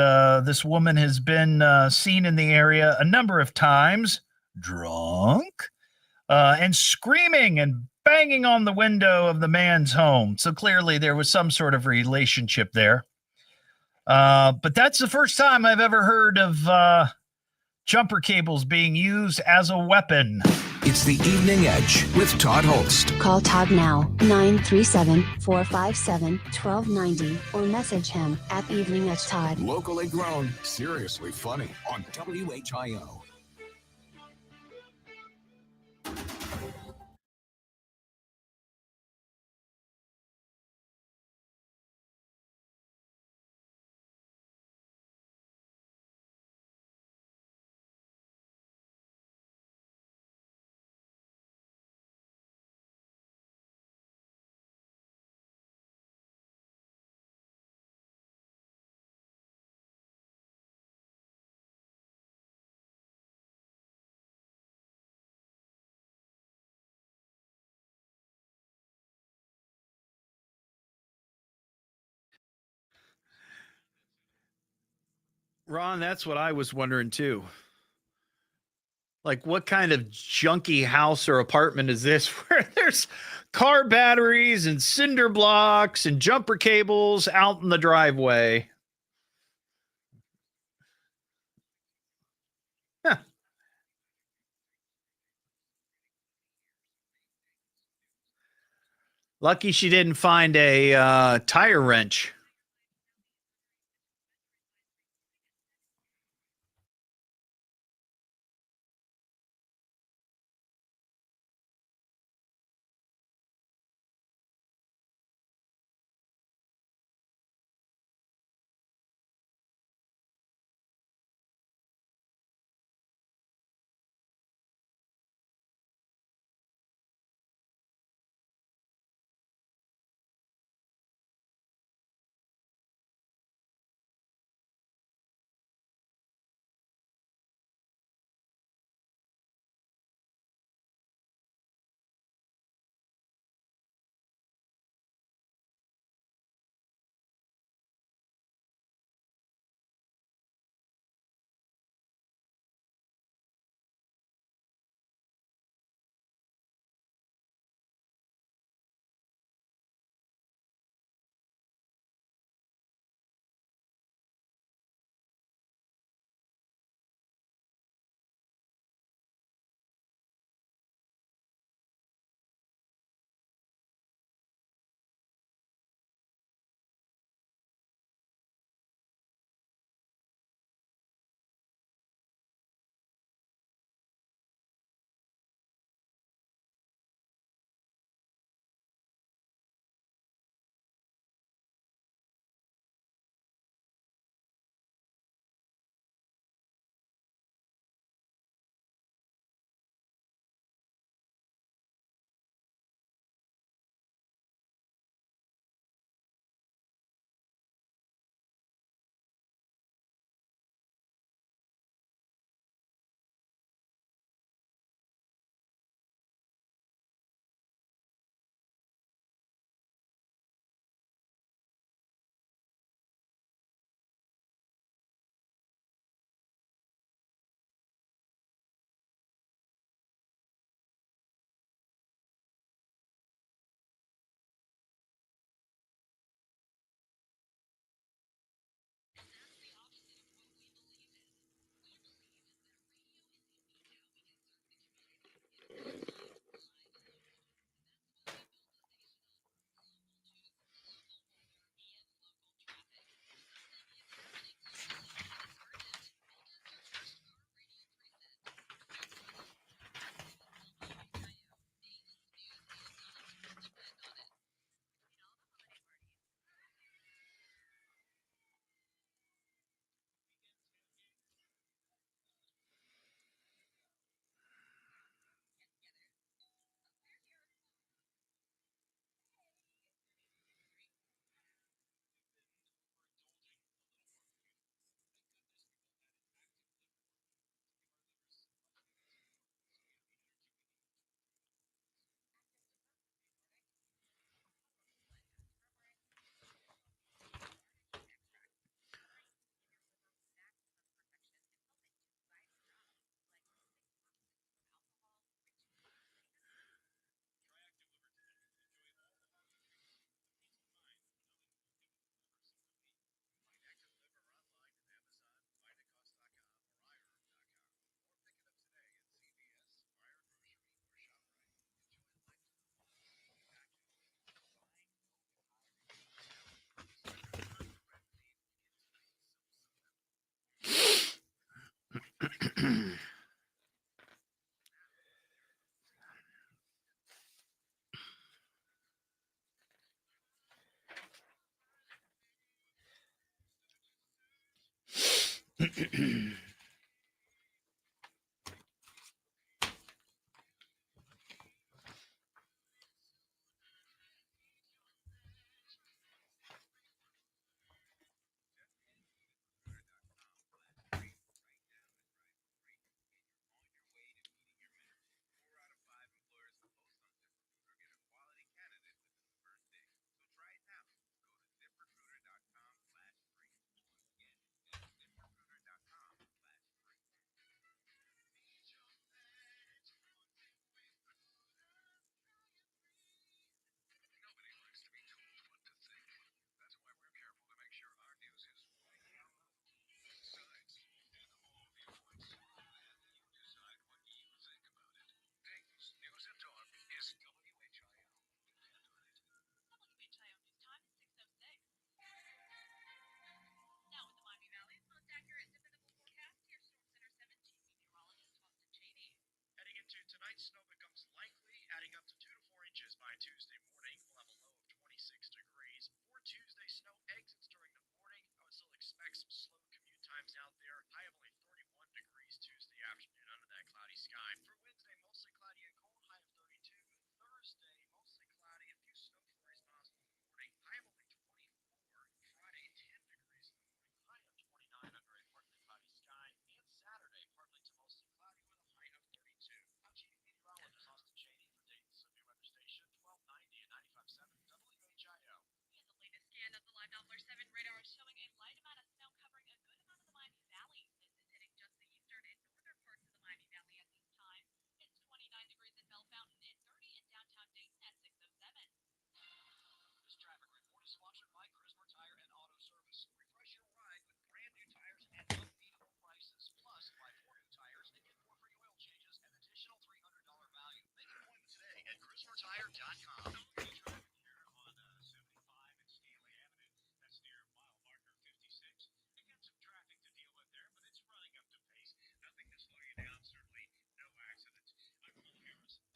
this woman has been seen in the area a number of times, drunk, and screaming and banging on the window of the man's home. So clearly there was some sort of relationship there. But that's the first time I've ever heard of jumper cables being used as a weapon. It's the Evening Edge with Todd Hollst. Call Todd now, 937-457-1290, or message him at Evening Edge Todd. Locally grown, seriously funny on WHIO. Ron, that's what I was wondering too. Like, what kind of junky house or apartment is this where there's car batteries and cinder blocks and jumper cables out in the driveway? Huh. Lucky she didn't find a tire wrench.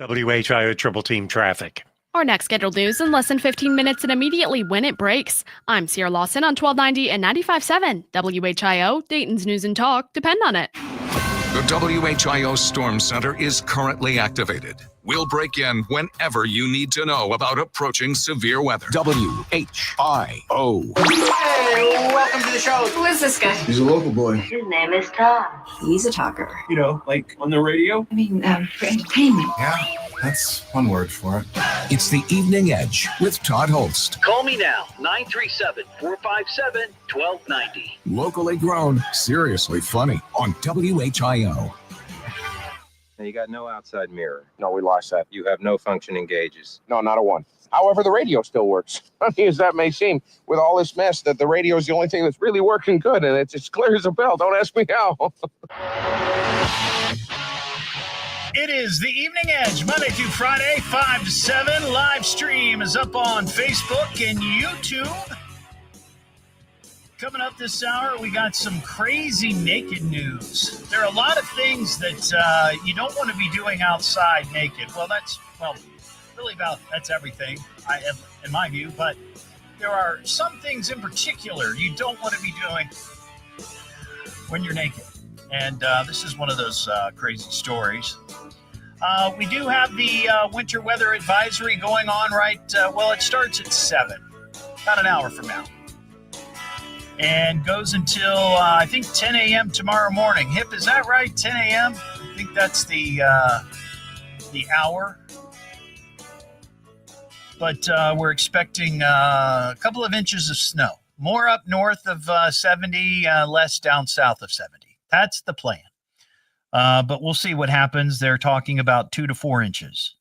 WHIO Triple Team Traffic. Our next scheduled news in less than 15 minutes and immediately when it breaks. I'm Sierra Lawson on 1290 and 95.7 WHIO, Dayton's News and Talk. Depend on it. The WHIO Storm Center is currently activated. We'll break in whenever you need to know about approaching severe weather. WHIO. Hey, welcome to the show. Who is this guy? He's a local boy. His name is Todd. He's a talker. You know, like on the radio? I mean, for entertainment. Yeah, that's one word for it. It's the Evening Edge with Todd Hollst. Call me now, 937-457-1290. Locally grown, seriously funny on WHIO. Now, you got no outside mirror. No, we lost that. You have no functioning gauges. No, not a one. However, the radio still works. Funny as that may seem, with all this mess, that the radio is the only thing that's really working good, and it's as clear as a bell. Don't ask me how. It is the Evening Edge, Monday through Friday, 5 to 7. Live stream is up on Facebook and YouTube. Coming up this hour, we got some crazy naked news. There are a lot of things that you don't want to be doing outside naked. Well, really that's everything, in my view. But there are some things in particular you don't want to be doing when you're naked. And this is one of those crazy stories. We do have the winter weather advisory going on it starts at 7, about an hour from now. And goes until, I think, 10 a.m. tomorrow morning. Hip, is that right? 10 a.m.? I think that's the hour. But we're expecting a couple of inches of snow. More up north of 70, less down south of 70. That's the plan. But we'll see what happens. They're talking about 2 to 4 inches.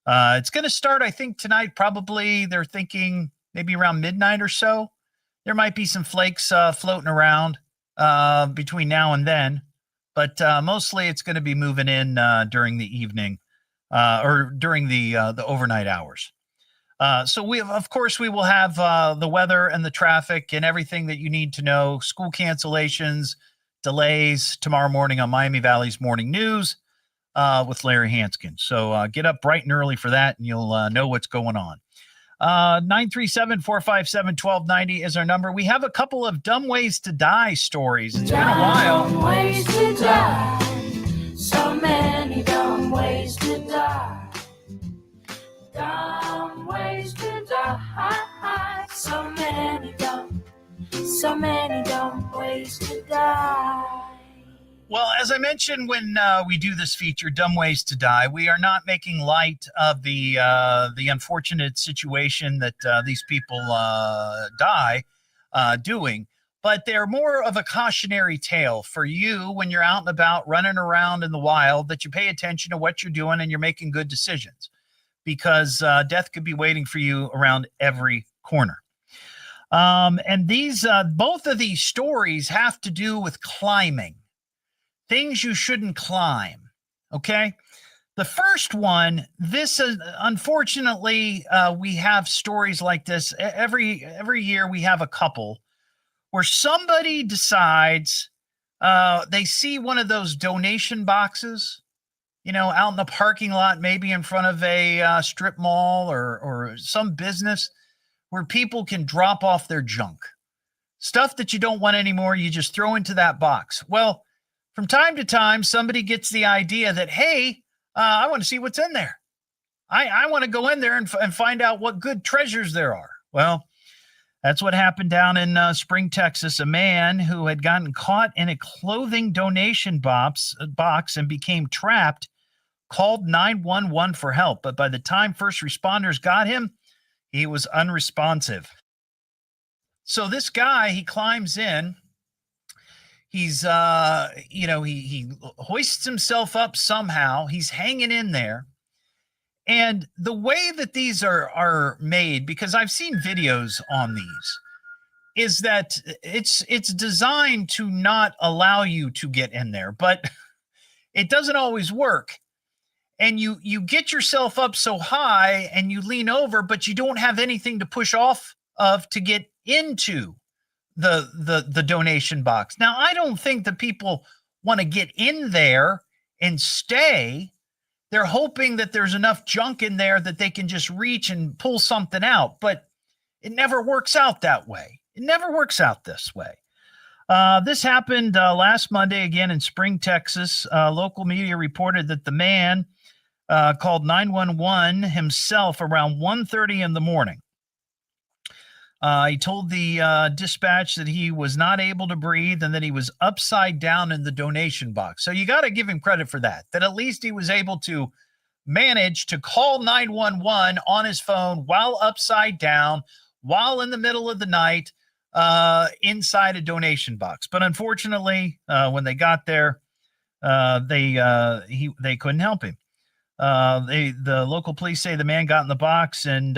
It's going to start, I think, tonight. Probably they're thinking maybe around midnight or so. There might be some flakes floating around between now and then, but mostly it's going to be moving in during the evening or during the overnight hours. So we will have the weather and the traffic and everything that you need to know. School cancellations, delays tomorrow morning on Miami Valley's Morning News with Larry Hanskin. So get up bright and early for that, and you'll know what's going on. 937-457-1290 is our number. We have a couple of dumb ways to die stories. It's been a while. Dumb ways to die. So many dumb ways to die. Dumb ways to die. So many dumb ways to die. Well, as I mentioned when we do this feature, Dumb Ways to Die, we are not making light of the unfortunate situation that these people die doing, but they're more of a cautionary tale for you when you're out and about running around in the wild, that you pay attention to what you're doing and you're making good decisions, because death could be waiting for you around every corner. And these both of these stories have to do with climbing. Things you shouldn't climb, okay? The first one, this is, unfortunately, we have stories like this. Every year we have a couple where somebody decides they see one of those donation boxes, out in the parking lot, maybe in front of a strip mall or some business where people can drop off their junk. Stuff that you don't want anymore, you just throw into that box. Well, from time to time, somebody gets the idea that, hey, I want to see what's in there. I want to go in there and find out what good treasures there are. Well, that's what happened down in Spring, Texas. A man who had gotten caught in a clothing donation box and became trapped called 911 for help. But by the time first responders got him, he was unresponsive. So this guy, he climbs in. He's, he hoists himself up somehow. He's hanging in there. And the way that these are made, because I've seen videos on these, is that it's designed to not allow you to get in there, but it doesn't always work. And you get yourself up so high and you lean over, but you don't have anything to push off of to get into the donation box. Now, I don't think that people want to get in there and stay. They're hoping that there's enough junk in there that they can just reach and pull something out, but it never works out that way. It never works out this way. This happened last Monday again in Spring, Texas. Local media reported that the man called 911 himself around 1:30 in the morning. He told the dispatch that he was not able to breathe and that he was upside down in the donation box. So you got to give him credit for that at least he was able to manage to call 911 on his phone while upside down, while in the middle of the night, inside a donation box. But unfortunately, when they got there, they couldn't help him. The local police say the man got in the box and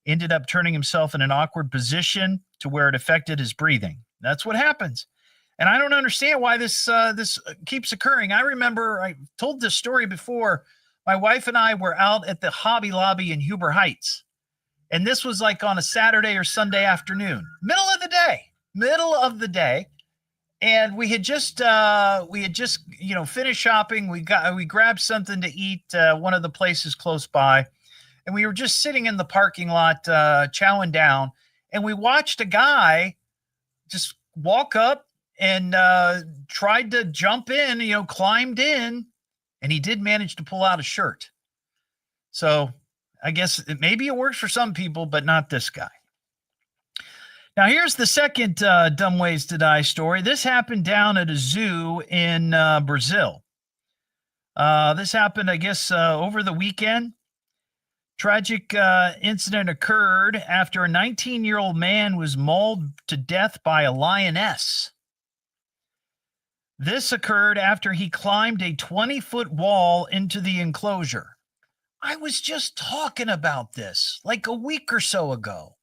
ended up turning himself in an awkward position to where it affected his breathing. That's what happens. And I don't understand why this keeps occurring. I remember I told this story before. My wife and I were out at the Hobby Lobby in Huber Heights. And this was like on a Saturday or Sunday afternoon, middle of the day. And we had just finished shopping. We grabbed something to eat, one of the places close by. And we were just sitting in the parking lot, chowing down, and we watched a guy just walk up and tried to jump in, climbed in, and he did manage to pull out a shirt. So I guess maybe it works for some people, but not this guy. Now, here's the second Dumb Ways to Die story. This happened down at a zoo in Brazil. This happened, I guess, over the weekend. Tragic incident occurred after a 19-year-old man was mauled to death by a lioness. This occurred after he climbed a 20-foot wall into the enclosure. I was just talking about this like a week or so ago,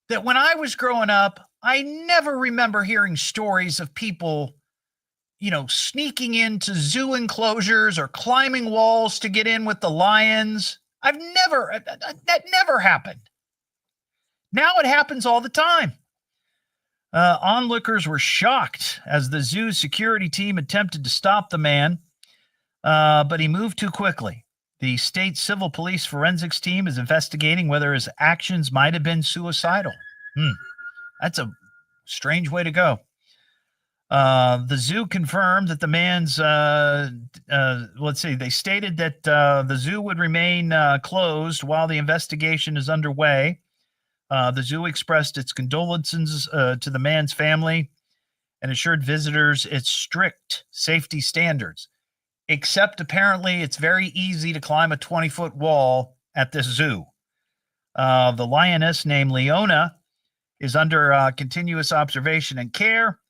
that when I was growing up, I never remember hearing stories of people, sneaking into zoo enclosures or climbing walls to get in with the lions. That never happened. Now it happens all the time. Onlookers were shocked as the zoo security team attempted to stop the man, but he moved too quickly. The state civil police forensics team is investigating whether his actions might have been suicidal. That's a strange way to go. The zoo confirmed that the man's, they stated that the zoo would remain closed while the investigation is underway. The zoo expressed its condolences to the man's family and assured visitors its strict safety standards, except apparently it's very easy to climb a 20-foot wall at this zoo. The lioness named Leona is under continuous observation and care.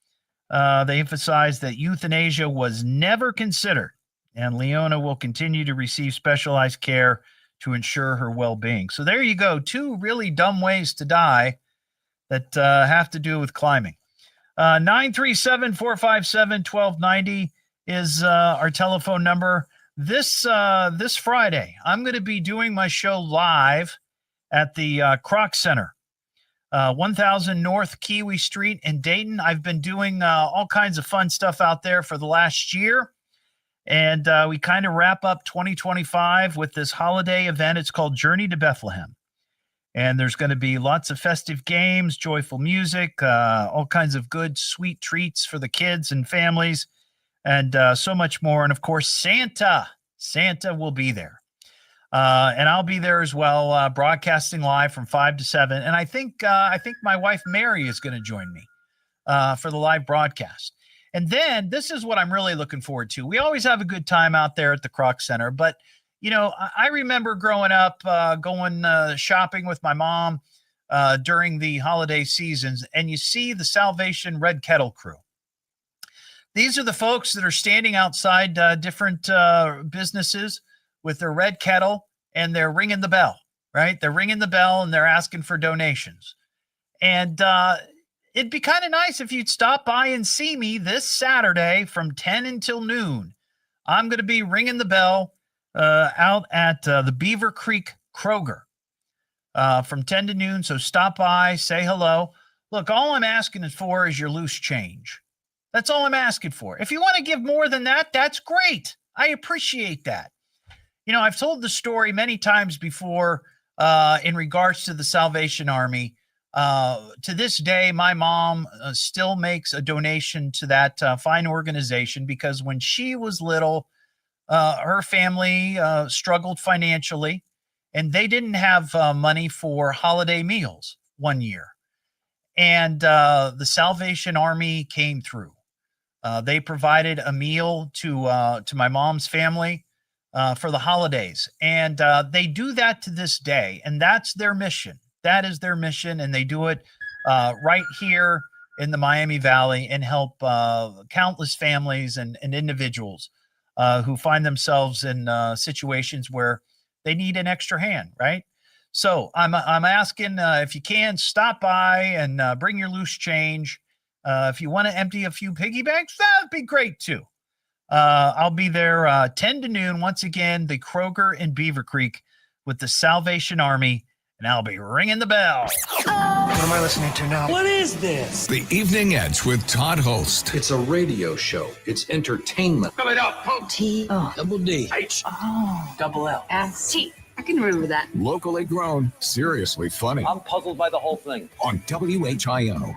They emphasized that euthanasia was never considered, and Leona will continue to receive specialized care to ensure her well-being. So there you go. Two really dumb ways to die that have to do with climbing. 937-457-1290 is our telephone number. This Friday, I'm going to be doing my show live at the Kroc Center. 1000 North Kiwi Street in Dayton. I've been doing all kinds of fun stuff out there for the last year. And we kind of wrap up 2025 with this holiday event. It's called Journey to Bethlehem. And there's going to be lots of festive games, joyful music, all kinds of good, sweet treats for the kids and families, and so much more. And, of course, Santa will be there. And I'll be there as well, broadcasting live from 5 to 7. And I think my wife Mary is going to join me for the live broadcast. And then this is what I'm really looking forward to. We always have a good time out there at the Kroc Center. But, I remember growing up, going shopping with my mom during the holiday seasons. And you see the Salvation Red Kettle Crew. These are the folks that are standing outside different businesses with their red kettle, and they're ringing the bell, right? They're ringing the bell and they're asking for donations. And it'd be kind of nice if you'd stop by and see me this Saturday from 10 until noon. I'm going to be ringing the bell out at the Beaver Creek Kroger from 10 to noon. So stop by, say hello. Look, all I'm asking for is your loose change. That's all I'm asking for. If you want to give more than that, that's great. I appreciate that. I've told the story many times before in regards to the Salvation Army. To this day, my mom still makes a donation to that fine organization because when she was little, her family struggled financially, and they didn't have money for holiday meals one year. And the Salvation Army came through. They provided a meal to my mom's family for the holidays. And they do that to this day. And that's their mission. That is their mission. And they do it right here in the Miami Valley and help countless families and individuals who find themselves in situations where they need an extra hand, right? So I'm asking if you can stop by and bring your loose change. If you want to empty a few piggy banks, that'd be great too. I'll be there 10 to noon. Once again, the Kroger in Beaver Creek with the Salvation Army, and I'll be ringing the bell. What am I listening to now? What is this? The Evening Edge with Todd Hollst. It's a radio show. It's entertainment. Fill it up, folks. Double D. H. Double L. S-T. I can remember that. Locally grown, seriously funny. I'm puzzled by the whole thing. On WHIO.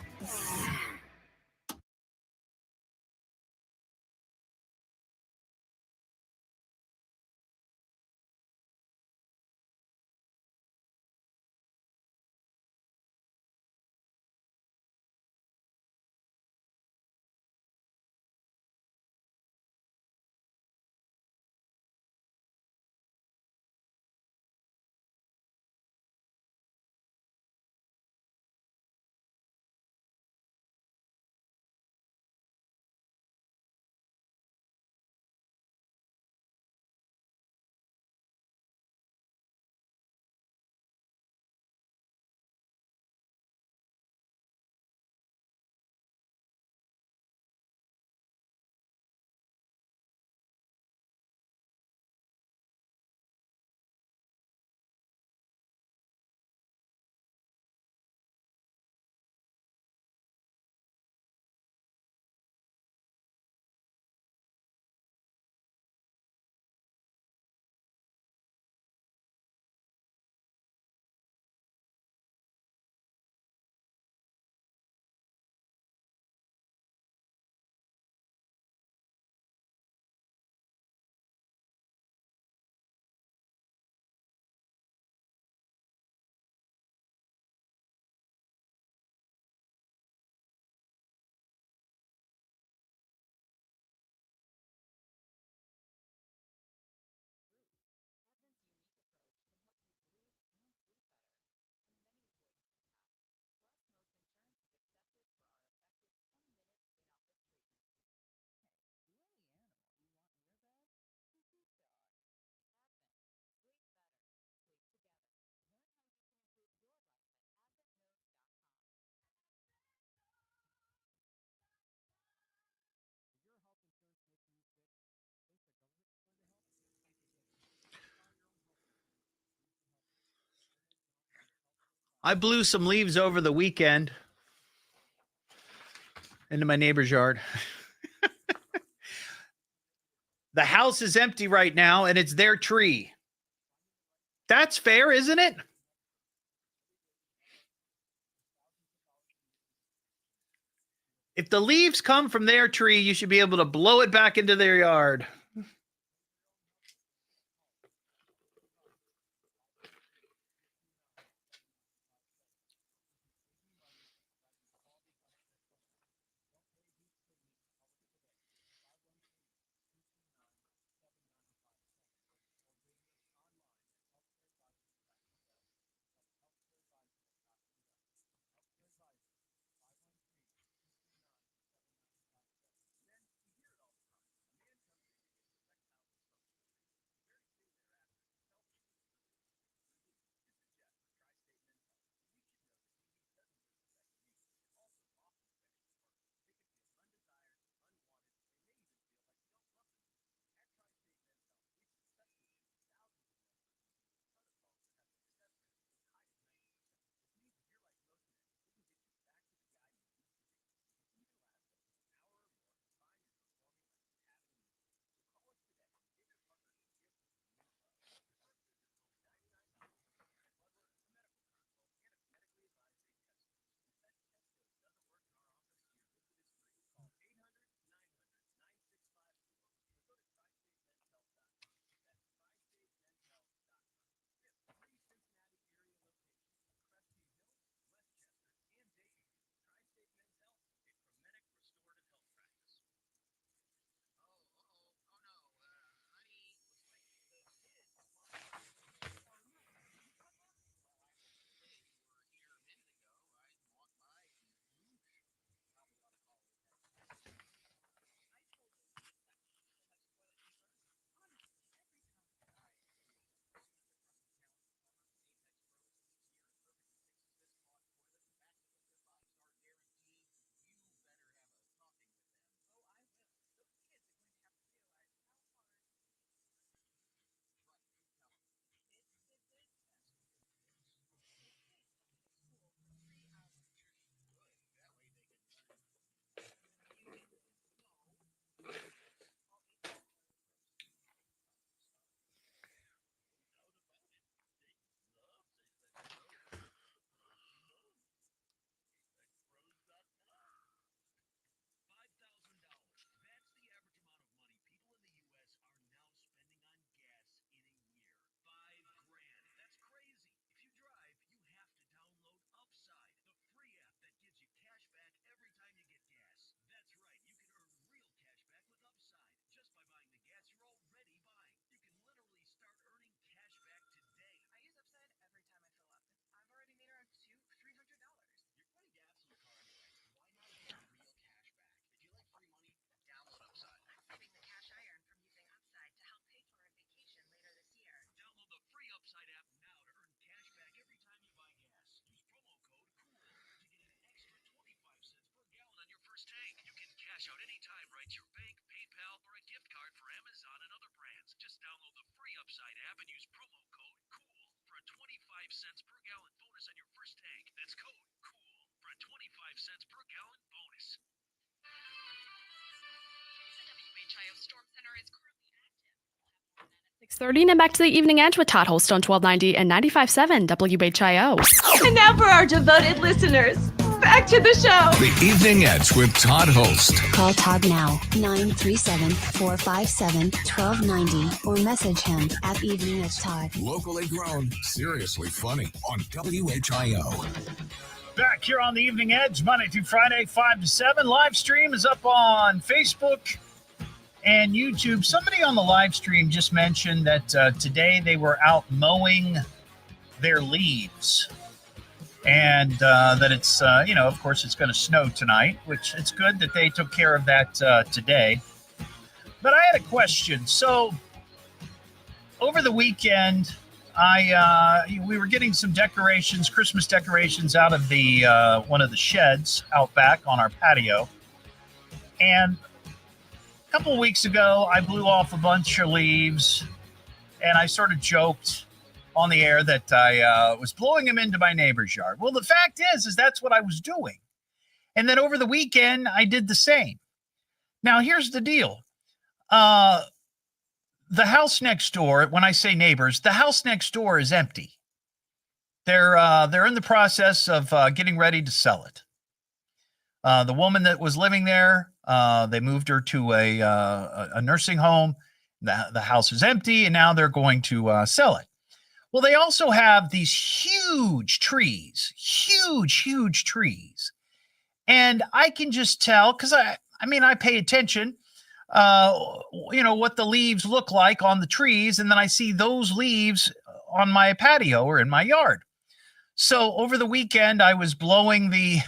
I blew some leaves over the weekend into my neighbor's yard. The house is empty right now, and it's their tree. That's fair, isn't it? If the leaves come from their tree, you should be able to blow it back into their yard. Bitcoins, your bank, PayPal, or a gift card for Amazon and other brands. Just download the free Upside app and use promo code COOL for a 25 cents per gallon bonus on your first tank. That's code COOL for a 25 cents per gallon bonus. The WHIO Storm Center is currently active. 6:30 and back to the Evening Edge with Todd Hollst on 1290 and 95.7 WHIO. And now for our devoted listeners, back to the show. The Evening Edge with Todd Hollst. Call Todd now, 937-457-1290, or message him at Evening Edge Todd. Locally grown, seriously funny on WHIO. Back here on the Evening Edge, Monday through Friday, 5 to 7. Live stream is up on Facebook and YouTube. Somebody on the live stream just mentioned that today they were out mowing their leaves. And that it's, of course, it's going to snow tonight, which it's good that they took care of that today. But I had a question. So over the weekend, we were getting some decorations, Christmas decorations out of the one of the sheds out back on our patio. And a couple of weeks ago, I blew off a bunch of leaves, and I sort of joked on the air that I was blowing them into my neighbor's yard. Well, the fact is that's what I was doing. And then over the weekend, I did the same. Now, here's the deal. The house next door, when I say neighbors, the house next door is empty. They're in the process of getting ready to sell it. The woman that was living there, they moved her to a nursing home. The house is empty, and now they're going to sell it. Well, they also have these huge trees, huge trees. And I can just tell, because I pay attention, what the leaves look like on the trees. And then I see those leaves on my patio or in my yard. So over the weekend, I was blowing the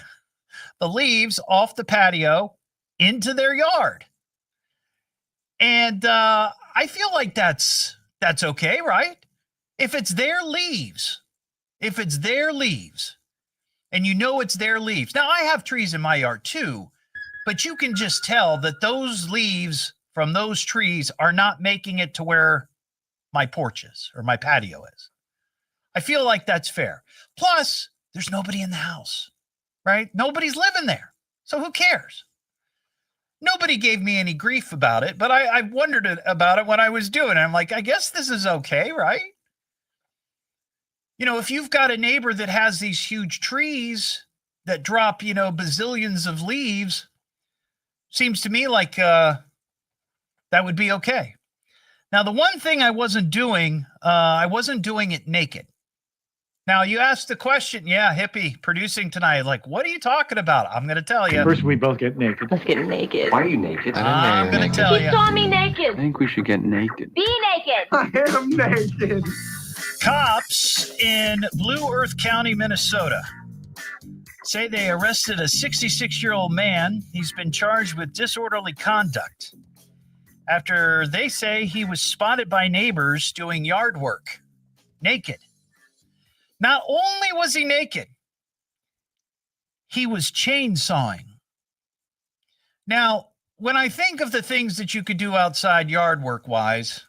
leaves off the patio into their yard. And I feel like that's okay, right? If it's their leaves, and it's their leaves. Now, I have trees in my yard too, but you can just tell that those leaves from those trees are not making it to where my porch is or my patio is. I feel like that's fair. Plus, there's nobody in the house, right? Nobody's living there. So who cares? Nobody gave me any grief about it, but I wondered about it when I was doing it. I'm like, I guess this is okay, right? If you've got a neighbor that has these huge trees that drop, bazillions of leaves, seems to me like that would be okay. Now, the one thing I wasn't doing it naked. Now, you asked the question, hippie producing tonight, like, what are you talking about? I'm going to tell you. First, we both get naked. Let's get naked. Why are you naked? I'm going to tell He you. saw me naked. I think we should get naked. Be naked. I am naked. Cops in Blue Earth County, Minnesota, say they arrested a 66-year-old man. He's been charged with disorderly conduct after they say he was spotted by neighbors doing yard work, naked. Not only was he naked, he was chainsawing. Now, when I think of the things that you could do outside yard work-wise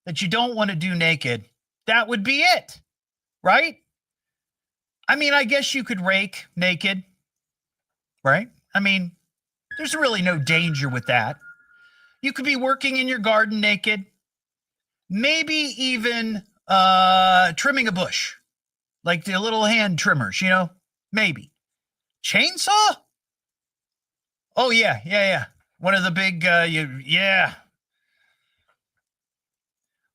that you don't want to do naked, that would be it, right? I guess you could rake naked, right? There's really no danger with that. You could be working in your garden naked, maybe even trimming a bush, like the little hand trimmers, maybe. Chainsaw? Oh, yeah. One of the big, yeah.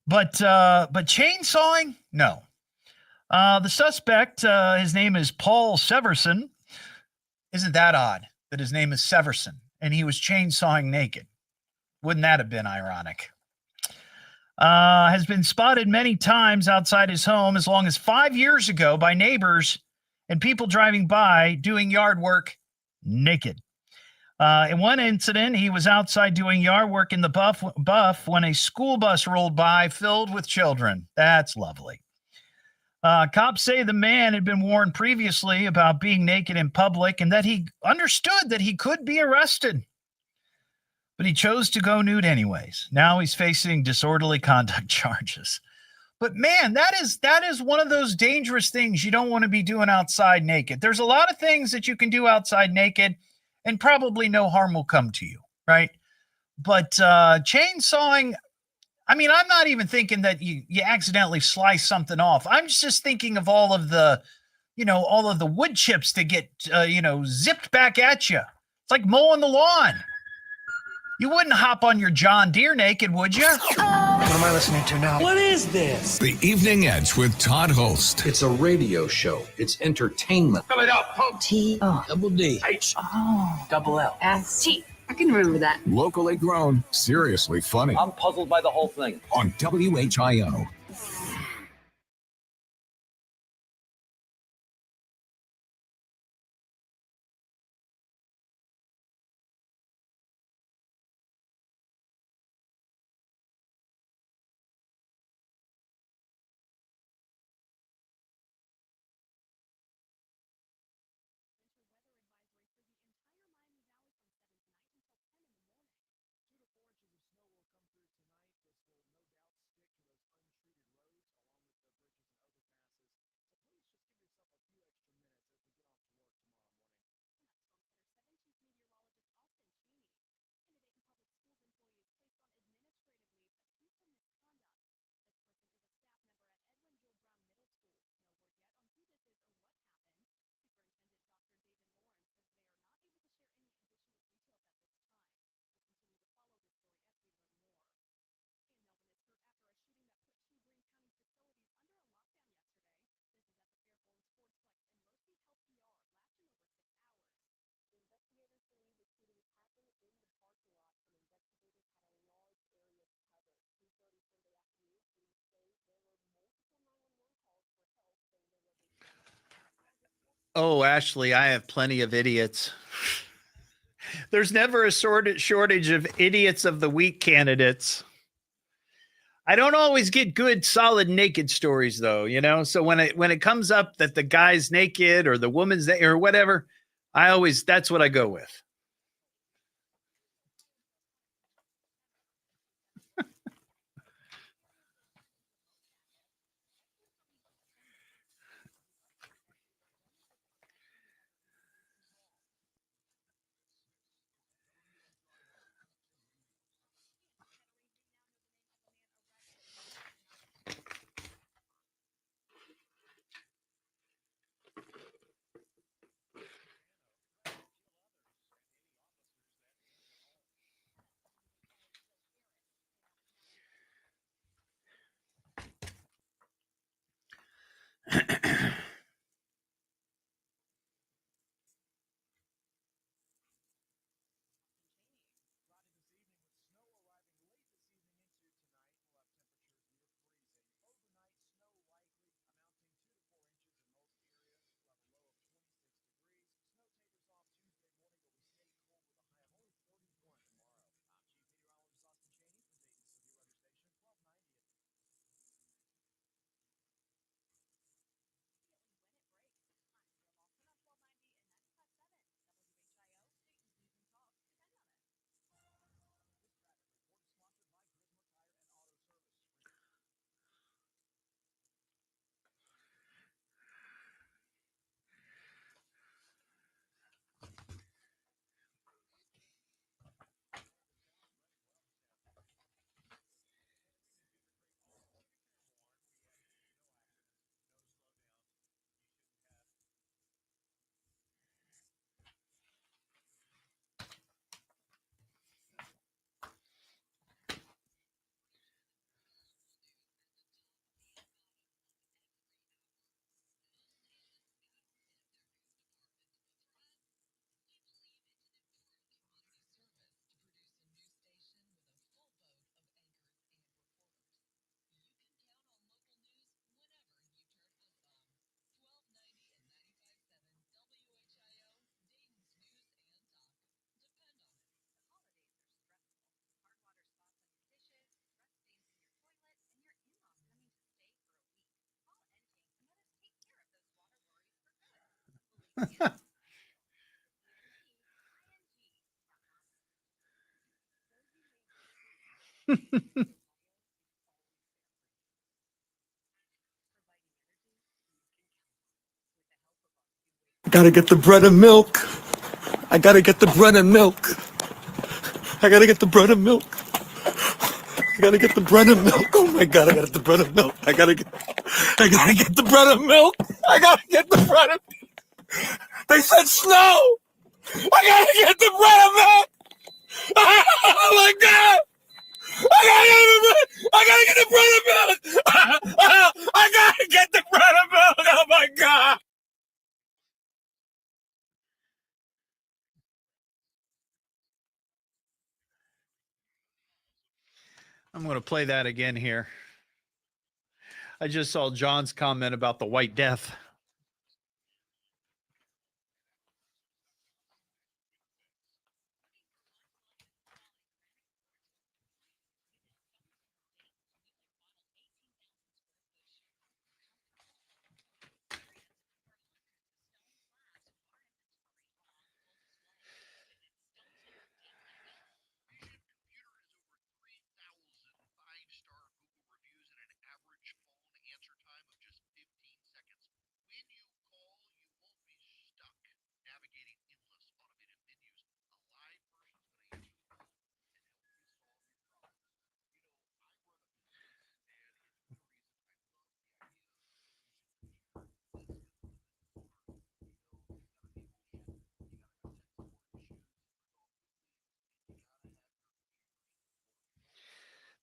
But chainsawing? No. The suspect, his name is Paul Severson. Isn't that odd that his name is Severson and he was chainsawing naked? Wouldn't that have been ironic? Has been spotted many times outside his home as long as 5 years ago by neighbors and people driving by doing yard work naked. In one incident, he was outside doing yard work in the Buff when a school bus rolled by filled with children. That's lovely. Cops say the man had been warned previously about being naked in public and that he understood that he could be arrested. But he chose to go nude anyways. Now he's facing disorderly conduct charges. But man, that is one of those dangerous things you don't want to be doing outside naked. There's a lot of things that you can do outside naked and probably no harm will come to you, right? But chainsawing, I mean, I'm not even thinking that you accidentally slice something off. I'm just thinking of all of the wood chips that get, zipped back at you. It's like mowing the lawn. You wouldn't hop on your John Deere naked, would you? What am I listening to now? What is this? The Evening Edge with Todd Hollst. It's a radio show. It's entertainment. Fill it up. Double D. Double L. T. I can remember that. Locally grown, seriously funny. I'm puzzled by the whole thing. On WHIO. Oh, Ashley, I have plenty of idiots. There's never a shortage of idiots of the week candidates. I don't always get good, solid naked stories, though, So when it comes up that the guy's naked or the woman's or whatever, that's what I go with. Gotta get the bread and milk. I gotta get the bread and milk. I gotta get the bread and milk. I gotta get the bread and milk. Oh my God, I gotta get the bread and milk. I gotta get the bread and milk. I gotta get the bread and They said snow. I gotta get the bread and milk. Oh my God. I gotta get the bread and milk. I gotta get the bread and milk. Oh my God. I'm going to play that again here. I just saw John's comment about the White Death.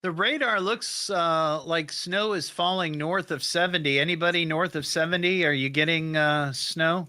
The radar looks like snow is falling north of 70. Anybody north of 70? Are you getting snow?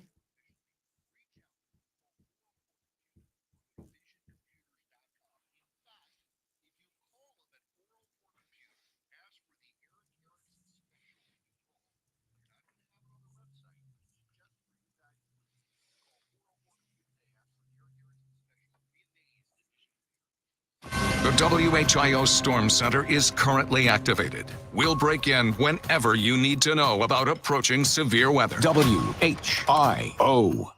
The WHIO Storm Center is currently activated. We'll break in whenever you need to know about approaching severe weather. WHIO.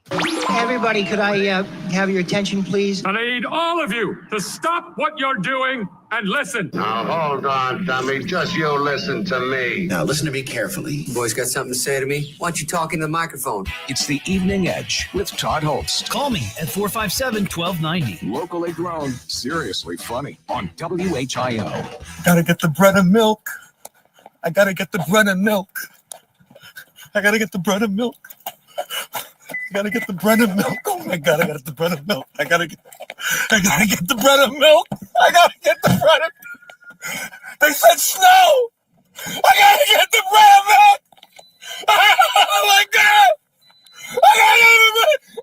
Everybody, could I have your attention, please? I need all of you to stop what you're doing and listen. Now, hold on, dummy. Just you listen to me. Now, listen to me carefully. You boys got something to say to me? Why don't you talk into the microphone? It's the Evening Edge with Todd Hollst. Call me at 457-1290. Locally grown, seriously funny on WHIO. Gotta get the bread and milk. I gotta get the bread and milk. I gotta get the bread and milk. I gotta get the bread and milk. Oh my God, I gotta get the bread and milk. I gotta get the bread and milk. I gotta get the bread and They said snow. I gotta get the bread and milk. Oh my God.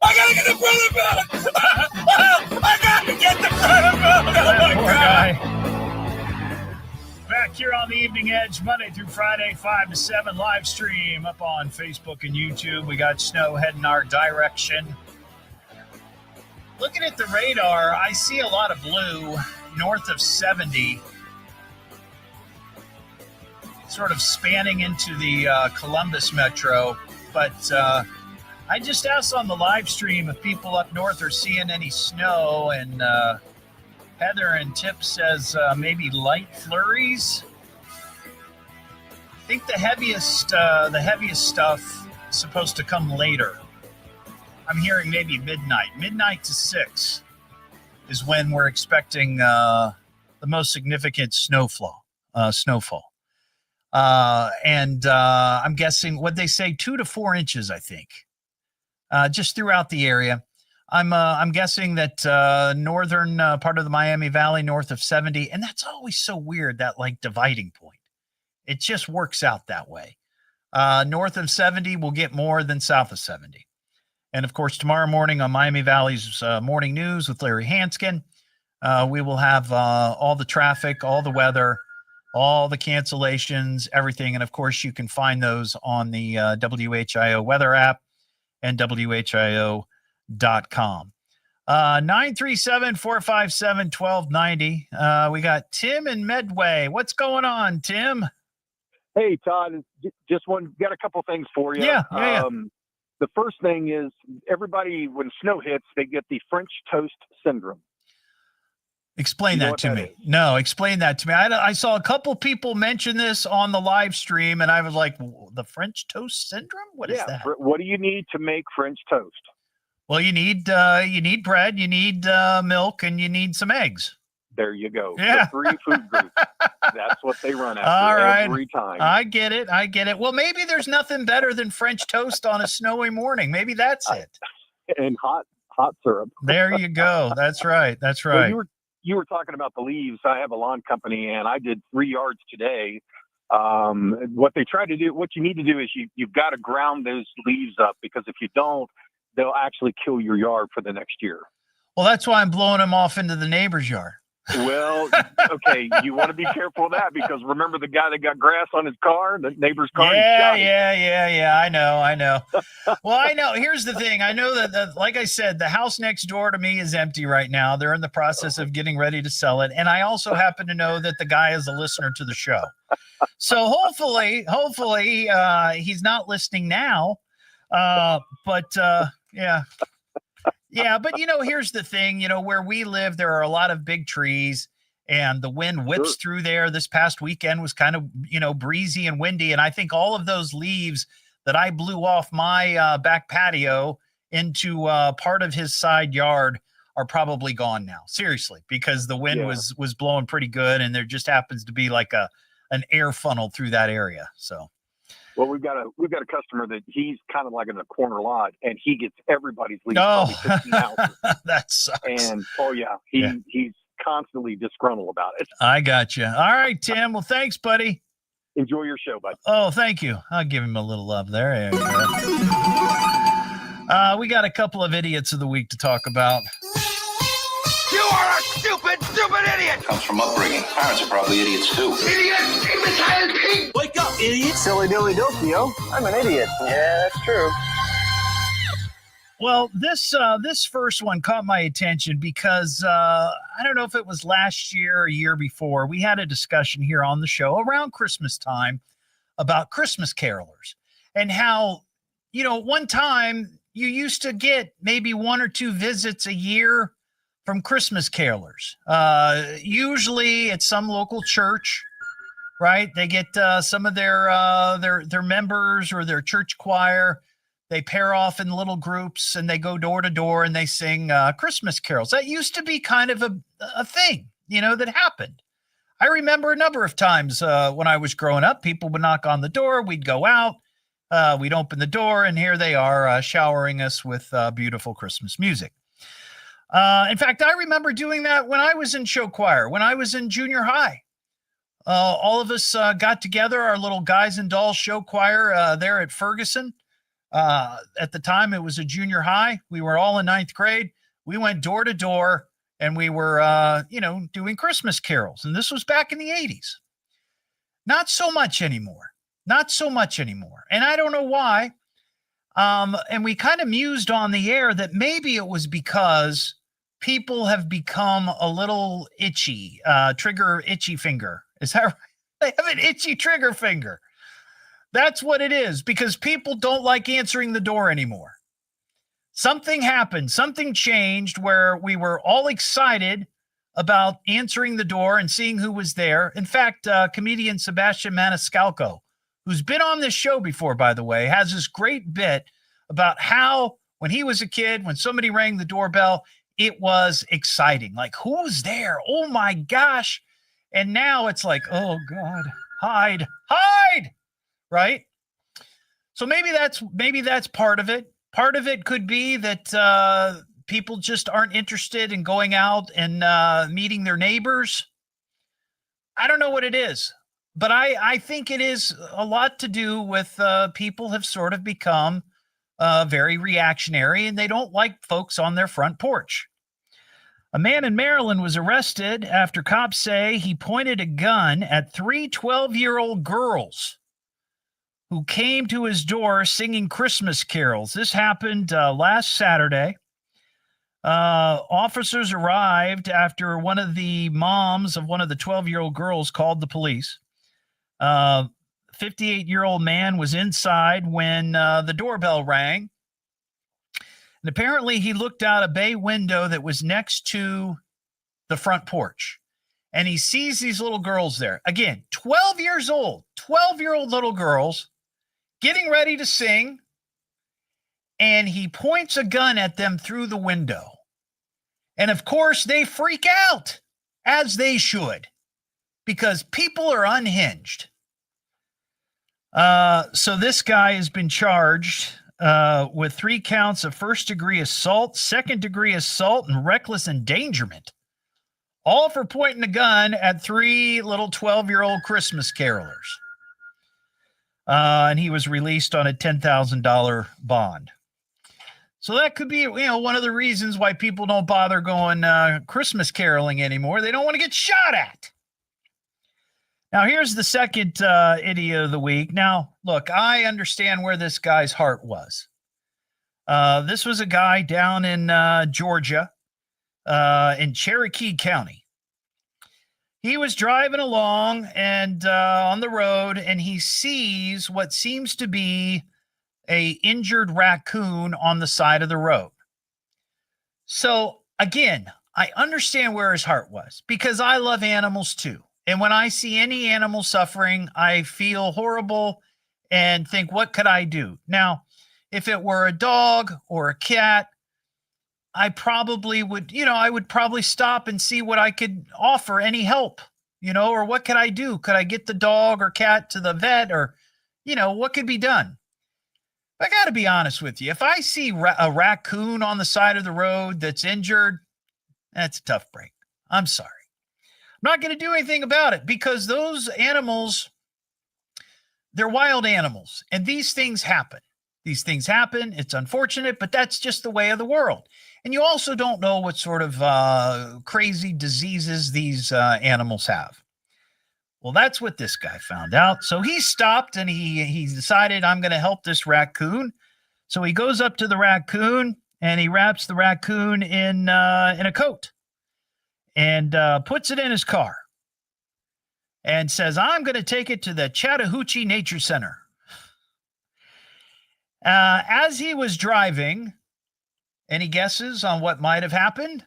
I gotta get the bread and milk. I gotta get the bread and milk. Oh my Poor God. guy. Back here on the Evening Edge, Monday through Friday, 5 to 7, live stream up on Facebook and YouTube. We got snow heading our direction. Looking at the radar, I see a lot of blue north of 70, sort of spanning into the Columbus metro. But I just asked on the live stream if people up north are seeing any snow, and Heather and Tip says maybe light flurries. I think the heaviest stuff is supposed to come later. I'm hearing maybe midnight to 6 is when we're expecting the most significant snowfall. And I'm guessing what they say 2 to 4 inches, I think, just throughout the area. I'm guessing that northern part of the Miami Valley, north of 70, and that's always so weird, that like dividing point. It just works out that way. North of 70 will get more than south of 70. And of course, tomorrow morning on Miami Valley's Morning News with Larry Hanskin, we will have all the traffic, all the weather, all the cancellations, everything. And of course, you can find those on the WHIO weather app and WHIO.com. 937-457-1290. We got Tim in Medway. What's going on, Tim? Hey, Todd, just got a couple things for you. Yeah. The first thing is everybody, when snow hits, they get the French toast syndrome. Explain You know that what to that me. is? No, explain that to me. I saw a couple people mention this on the live stream, and I was like, the French toast syndrome? What is that? What do you need to make French toast? Well, you need bread, you need milk, and you need some eggs. There you go. Yeah. The 3 food groups. That's what they run after All right. every time. I get it. Well, maybe there's nothing better than French toast on a snowy morning. Maybe that's it. And hot syrup. There you go. That's right. That's right. Well, you were talking about the leaves. I have a lawn company, and I did 3 yards today. What they try to do, what you need to do is you've got to ground those leaves up, because if you don't, they'll actually kill your yard for the next year. Well, that's why I'm blowing them off into the neighbor's yard. Well, okay, you want to be careful of that, because remember the guy that got grass on his car, the neighbor's car? Yeah. I know. Well, I know. Here's the thing. I know that, like I said, the house next door to me is empty right now. They're in the process of getting ready to sell it. And I also happen to know that the guy is a listener to the show. So hopefully, he's not listening now. Yeah. Yeah, but here's the thing, where we live, there are a lot of big trees, and the wind whips through there. This past weekend was kind of, breezy and windy. And I think all of those leaves that I blew off my back patio into part of his side yard are probably gone now. Seriously, because the wind was blowing pretty good, and there just happens to be like an air funnel through that area. So. Well, we've got a customer that he's kind of like in a corner lot, and he gets everybody's leaves. Oh, that sucks. And he's constantly disgruntled about it. I got you. All right, Tim. Well, thanks, buddy. Enjoy your show, bud. Oh, thank you. I'll give him a little love there. There you go. We got a couple of idiots of the week to talk about. You are a stupid idiot! Comes from upbringing. Parents are probably idiots too. Idiot! Imbecile pig! Wake up, idiot! Silly dilly dokio. I'm an idiot. Yeah, that's true. Well, this first one caught my attention because I don't know if it was last year or a year before. We had a discussion here on the show around Christmas time about Christmas carolers and how, one time you used to get maybe 1 or 2 visits a year from Christmas carolers. Usually at some local church, right? They get some of their members or their church choir. They pair off in little groups and they go door to door and they sing Christmas carols. That used to be kind of a thing, that happened. I remember a number of times when I was growing up, people would knock on the door. We'd go out. We'd open the door, and here they are showering us with beautiful Christmas music. In fact, I remember doing that when I was in show choir, when I was in junior high. All of us got together, our little Guys and Dolls show choir there at Ferguson. At the time, it was a junior high. We were all in 9th grade. We went door to door, and we were, doing Christmas carols. And this was back in the 80s. Not so much anymore. And I don't know why. And we kind of mused on the air that maybe it was because people have become a little itchy, itchy finger. Is that right? They have an itchy trigger finger. That's what it is, because people don't like answering the door anymore. Something happened. Something changed where we were all excited about answering the door and seeing who was there. In fact, comedian Sebastian Maniscalco, who's been on this show before, by the way, has this great bit about how when he was a kid, when somebody rang the doorbell, it was exciting. Like, who was there? Oh my gosh. And now it's like, oh God, hide, right? So maybe that's part of it. Part of it could be that people just aren't interested in going out and meeting their neighbors. I don't know what it is, but I think it is a lot to do with people have sort of become very reactionary, and they don't like folks on their front porch. A man in Maryland was arrested after cops say he pointed a gun at 3 12-year-old girls who came to his door singing Christmas carols. This happened last Saturday. Officers arrived after one of the moms of one of the 12-year-old girls called the police. 58-year-old man was inside when the doorbell rang. And apparently he looked out a bay window that was next to the front porch. And he sees these little girls there. Again, 12 years old, 12-year-old little girls getting ready to sing. And he points a gun at them through the window. And of course, they freak out, as they should, because people are unhinged. So this guy has been charged with 3 counts of first-degree assault, second-degree assault, and reckless endangerment, all for pointing a gun at 3 little 12-year-old Christmas carolers. And he was released on a $10,000 bond. So that could be, one of the reasons why people don't bother going Christmas caroling anymore. They don't want to get shot at. Now, here's the second idiot of the week. Now, look, I understand where this guy's heart was. This was a guy down in Georgia, in Cherokee County. He was driving along and on the road, and he sees what seems to be a injured raccoon on the side of the road. So again, I understand where his heart was, because I love animals too. And when I see any animal suffering, I feel horrible and think, what could I do? Now, if it were a dog or a cat, I probably would, I would probably stop and see what I could offer, any help, or what could I do? Could I get the dog or cat to the vet, or, what could be done? I got to be honest with you. If I see a raccoon on the side of the road that's injured, that's a tough break. I'm sorry. I'm not going to do anything about it, because those animals, they're wild animals, and these things happen. These things happen. It's unfortunate, but that's just the way of the world. And you also don't know what sort of crazy diseases these animals have. Well, that's what this guy found out. So he stopped and he decided, I'm going to help this raccoon. So he goes up to the raccoon and he wraps the raccoon in a coat and puts it in his car and says, I'm going to take it to the Chattahoochee Nature Center. As he was driving, any guesses on what might have happened?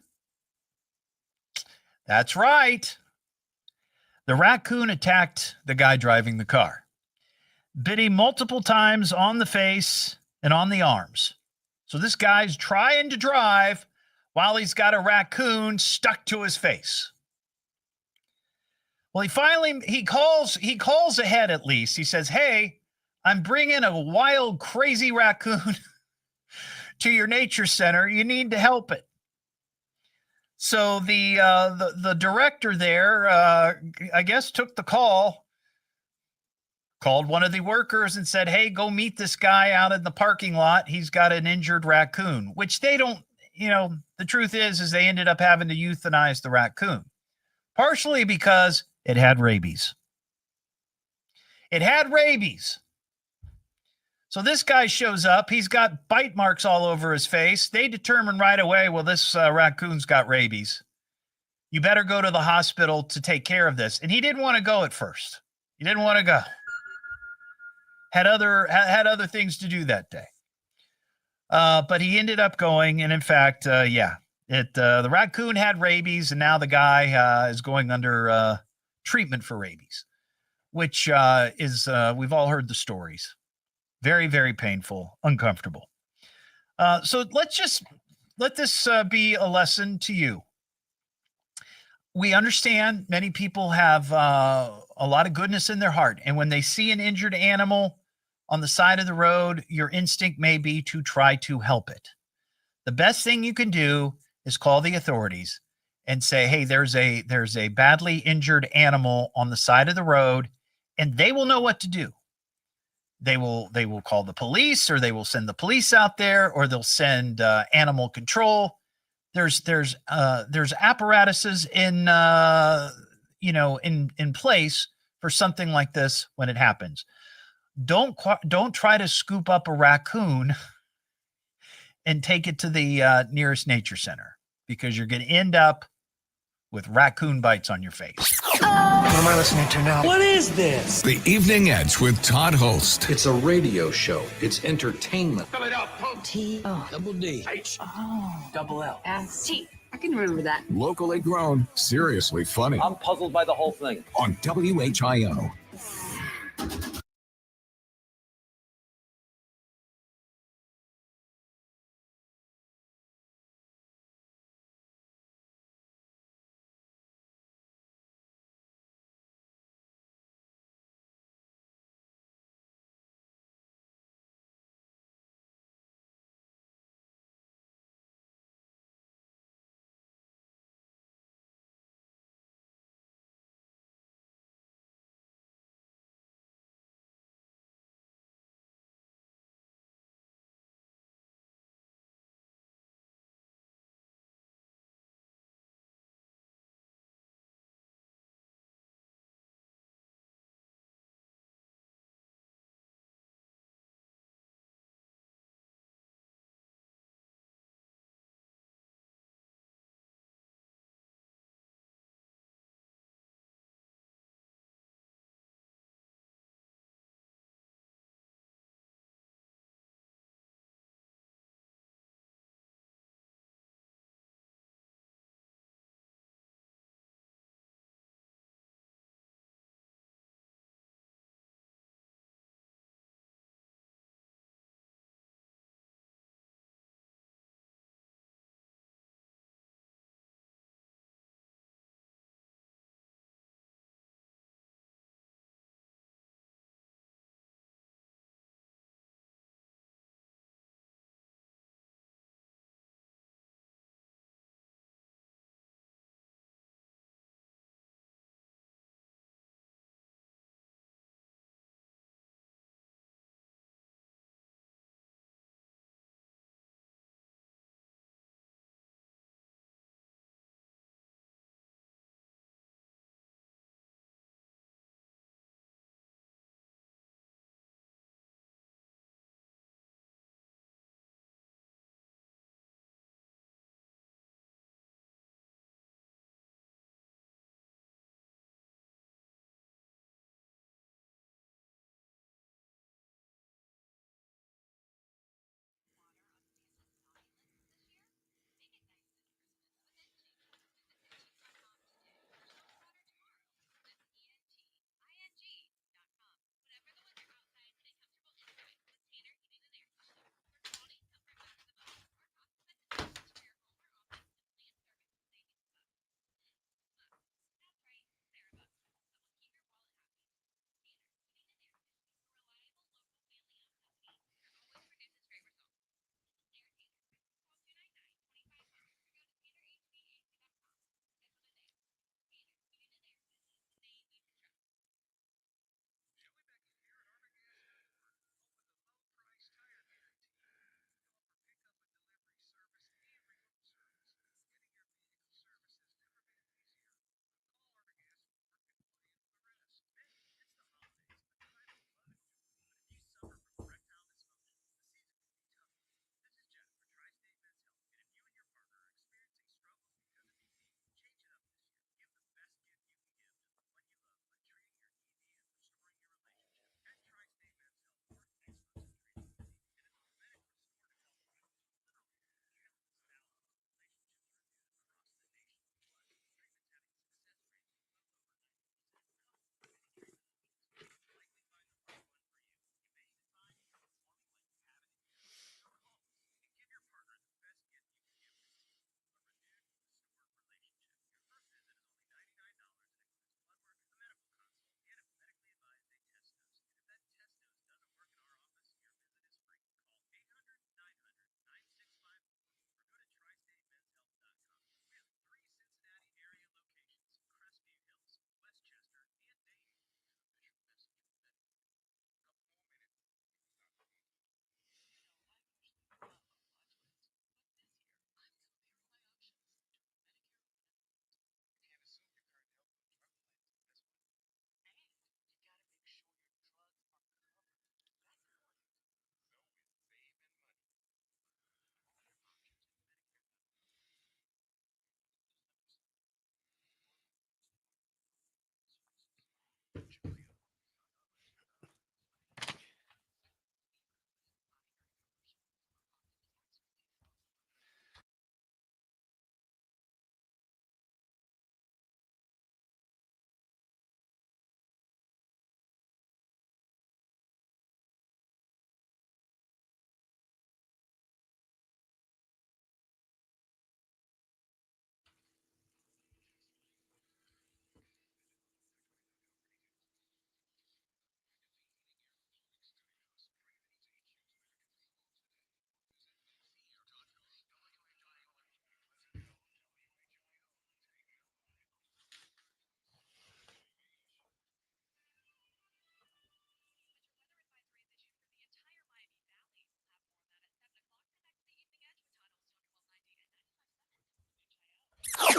That's right. The raccoon attacked the guy driving the car, bit him multiple times on the face and on the arms. So this guy's trying to drive while he's got a raccoon stuck to his face. Well, he calls ahead at least. He says, hey, I'm bringing a wild, crazy raccoon to your nature center. You need to help it. So the director there, I guess, took the call, called one of the workers and said, hey, go meet this guy out in the parking lot. He's got an injured raccoon, which they don't, the truth is they ended up having to euthanize the raccoon, partially because it had rabies. It had rabies. So this guy shows up. He's got bite marks all over his face. They determine right away, well, this raccoon's got rabies. You better go to the hospital to take care of this. And he didn't want to go at first. He didn't want to go. Had other things to do that day. But he ended up going. And in fact, the raccoon had rabies, and now the guy is going under treatment for rabies, which is we've all heard the stories. Very, very painful, uncomfortable. So let this be a lesson to you. We understand many people have a lot of goodness in their heart. And when they see an injured animal on the side of the road, your instinct may be to try to help it. The best thing you can do is call the authorities and say, hey, there's a badly injured animal on the side of the road, and they will know what to do. They will call the police, or they will send the police out there, or they'll send animal control. There's apparatuses in place for something like this when it happens. Don't try to scoop up a raccoon and take it to the nearest nature center, because you're going to end up with raccoon bites on your face. What am I listening to now? What is this? The Evening Edge with Todd Hollst. It's a radio show. It's entertainment. T-O-double-D-H-O-double-L-S-T. can remember that. Locally grown, seriously funny. I'm puzzled by the whole thing. On WHIO.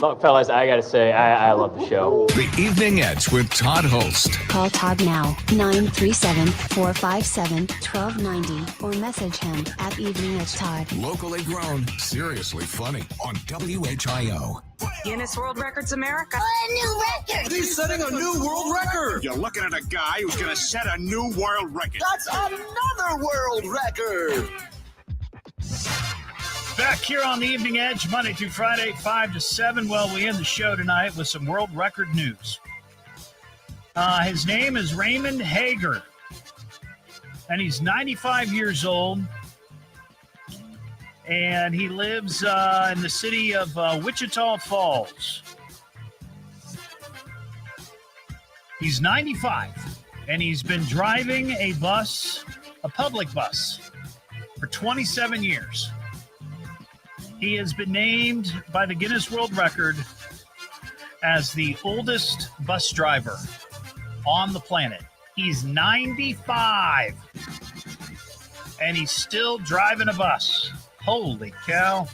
Look, fellas, I gotta say, I love the show. The Evening Edge with Todd Hollst. Call Todd now, 937-457-1290, or message him at Evening Edge Todd. Locally grown, seriously funny on WHIO. Guinness World Records America. A new record! He's setting a new world record! You're looking at a guy who's gonna set a new world record. That's another world record! Back here on the Evening Edge, Monday through Friday, 5 to 7. Well, we end the show tonight with some world record news. His name is Raymond Hager, and he's 95 years old, and he lives in the city of Wichita Falls. He's 95, and he's been driving a public bus, for 27 years. He has been named by the Guinness World Record as the oldest bus driver on the planet. He's 95, and he's still driving a bus. Holy cow.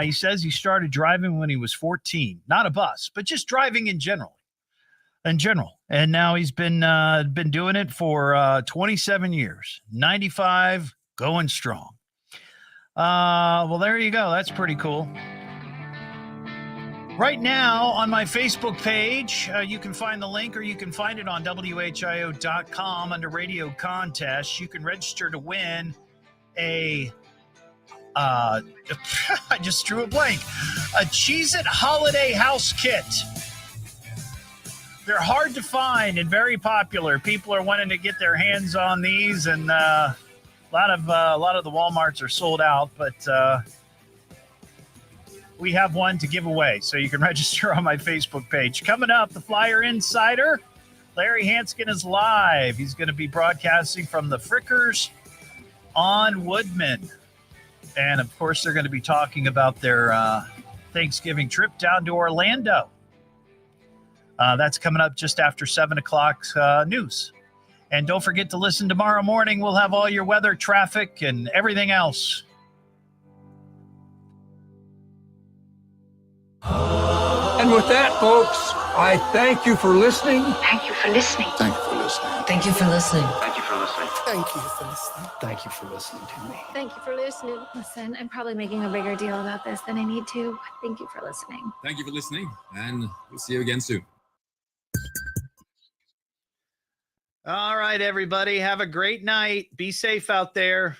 He says he started driving when he was 14. Not a bus, but just driving in general. And now he's been doing it for 27 years. 95, going strong. Well, there you go. That's pretty cool. Right now on my Facebook page, you can find the link, or you can find it on WHIO.com under radio contests. You can register to win I just drew a blank, a Cheez-It Holiday House kit. They're hard to find and very popular. People are wanting to get their hands on these, and a lot of the Walmarts are sold out, but we have one to give away, so you can register on my Facebook page. Coming up, the Flyer Insider, Larry Hanskin is live. He's going to be broadcasting from the Frickers on Woodman, and of course, they're going to be talking about their Thanksgiving trip down to Orlando. That's coming up just after 7 o'clock news. And don't forget to listen tomorrow morning. We'll have all your weather, traffic, and everything else. And with that, folks, I thank you for listening. Thank you for listening. Thank you for listening. Thank you for listening. Thank you for listening. Thank you for listening. Thank you for listening to me. Thank you for listening. Listen, I'm probably making a bigger deal about this than I need to. Thank you for listening. Thank you for listening, and we'll see you again soon. All right, everybody. Have a great night. Be safe out there.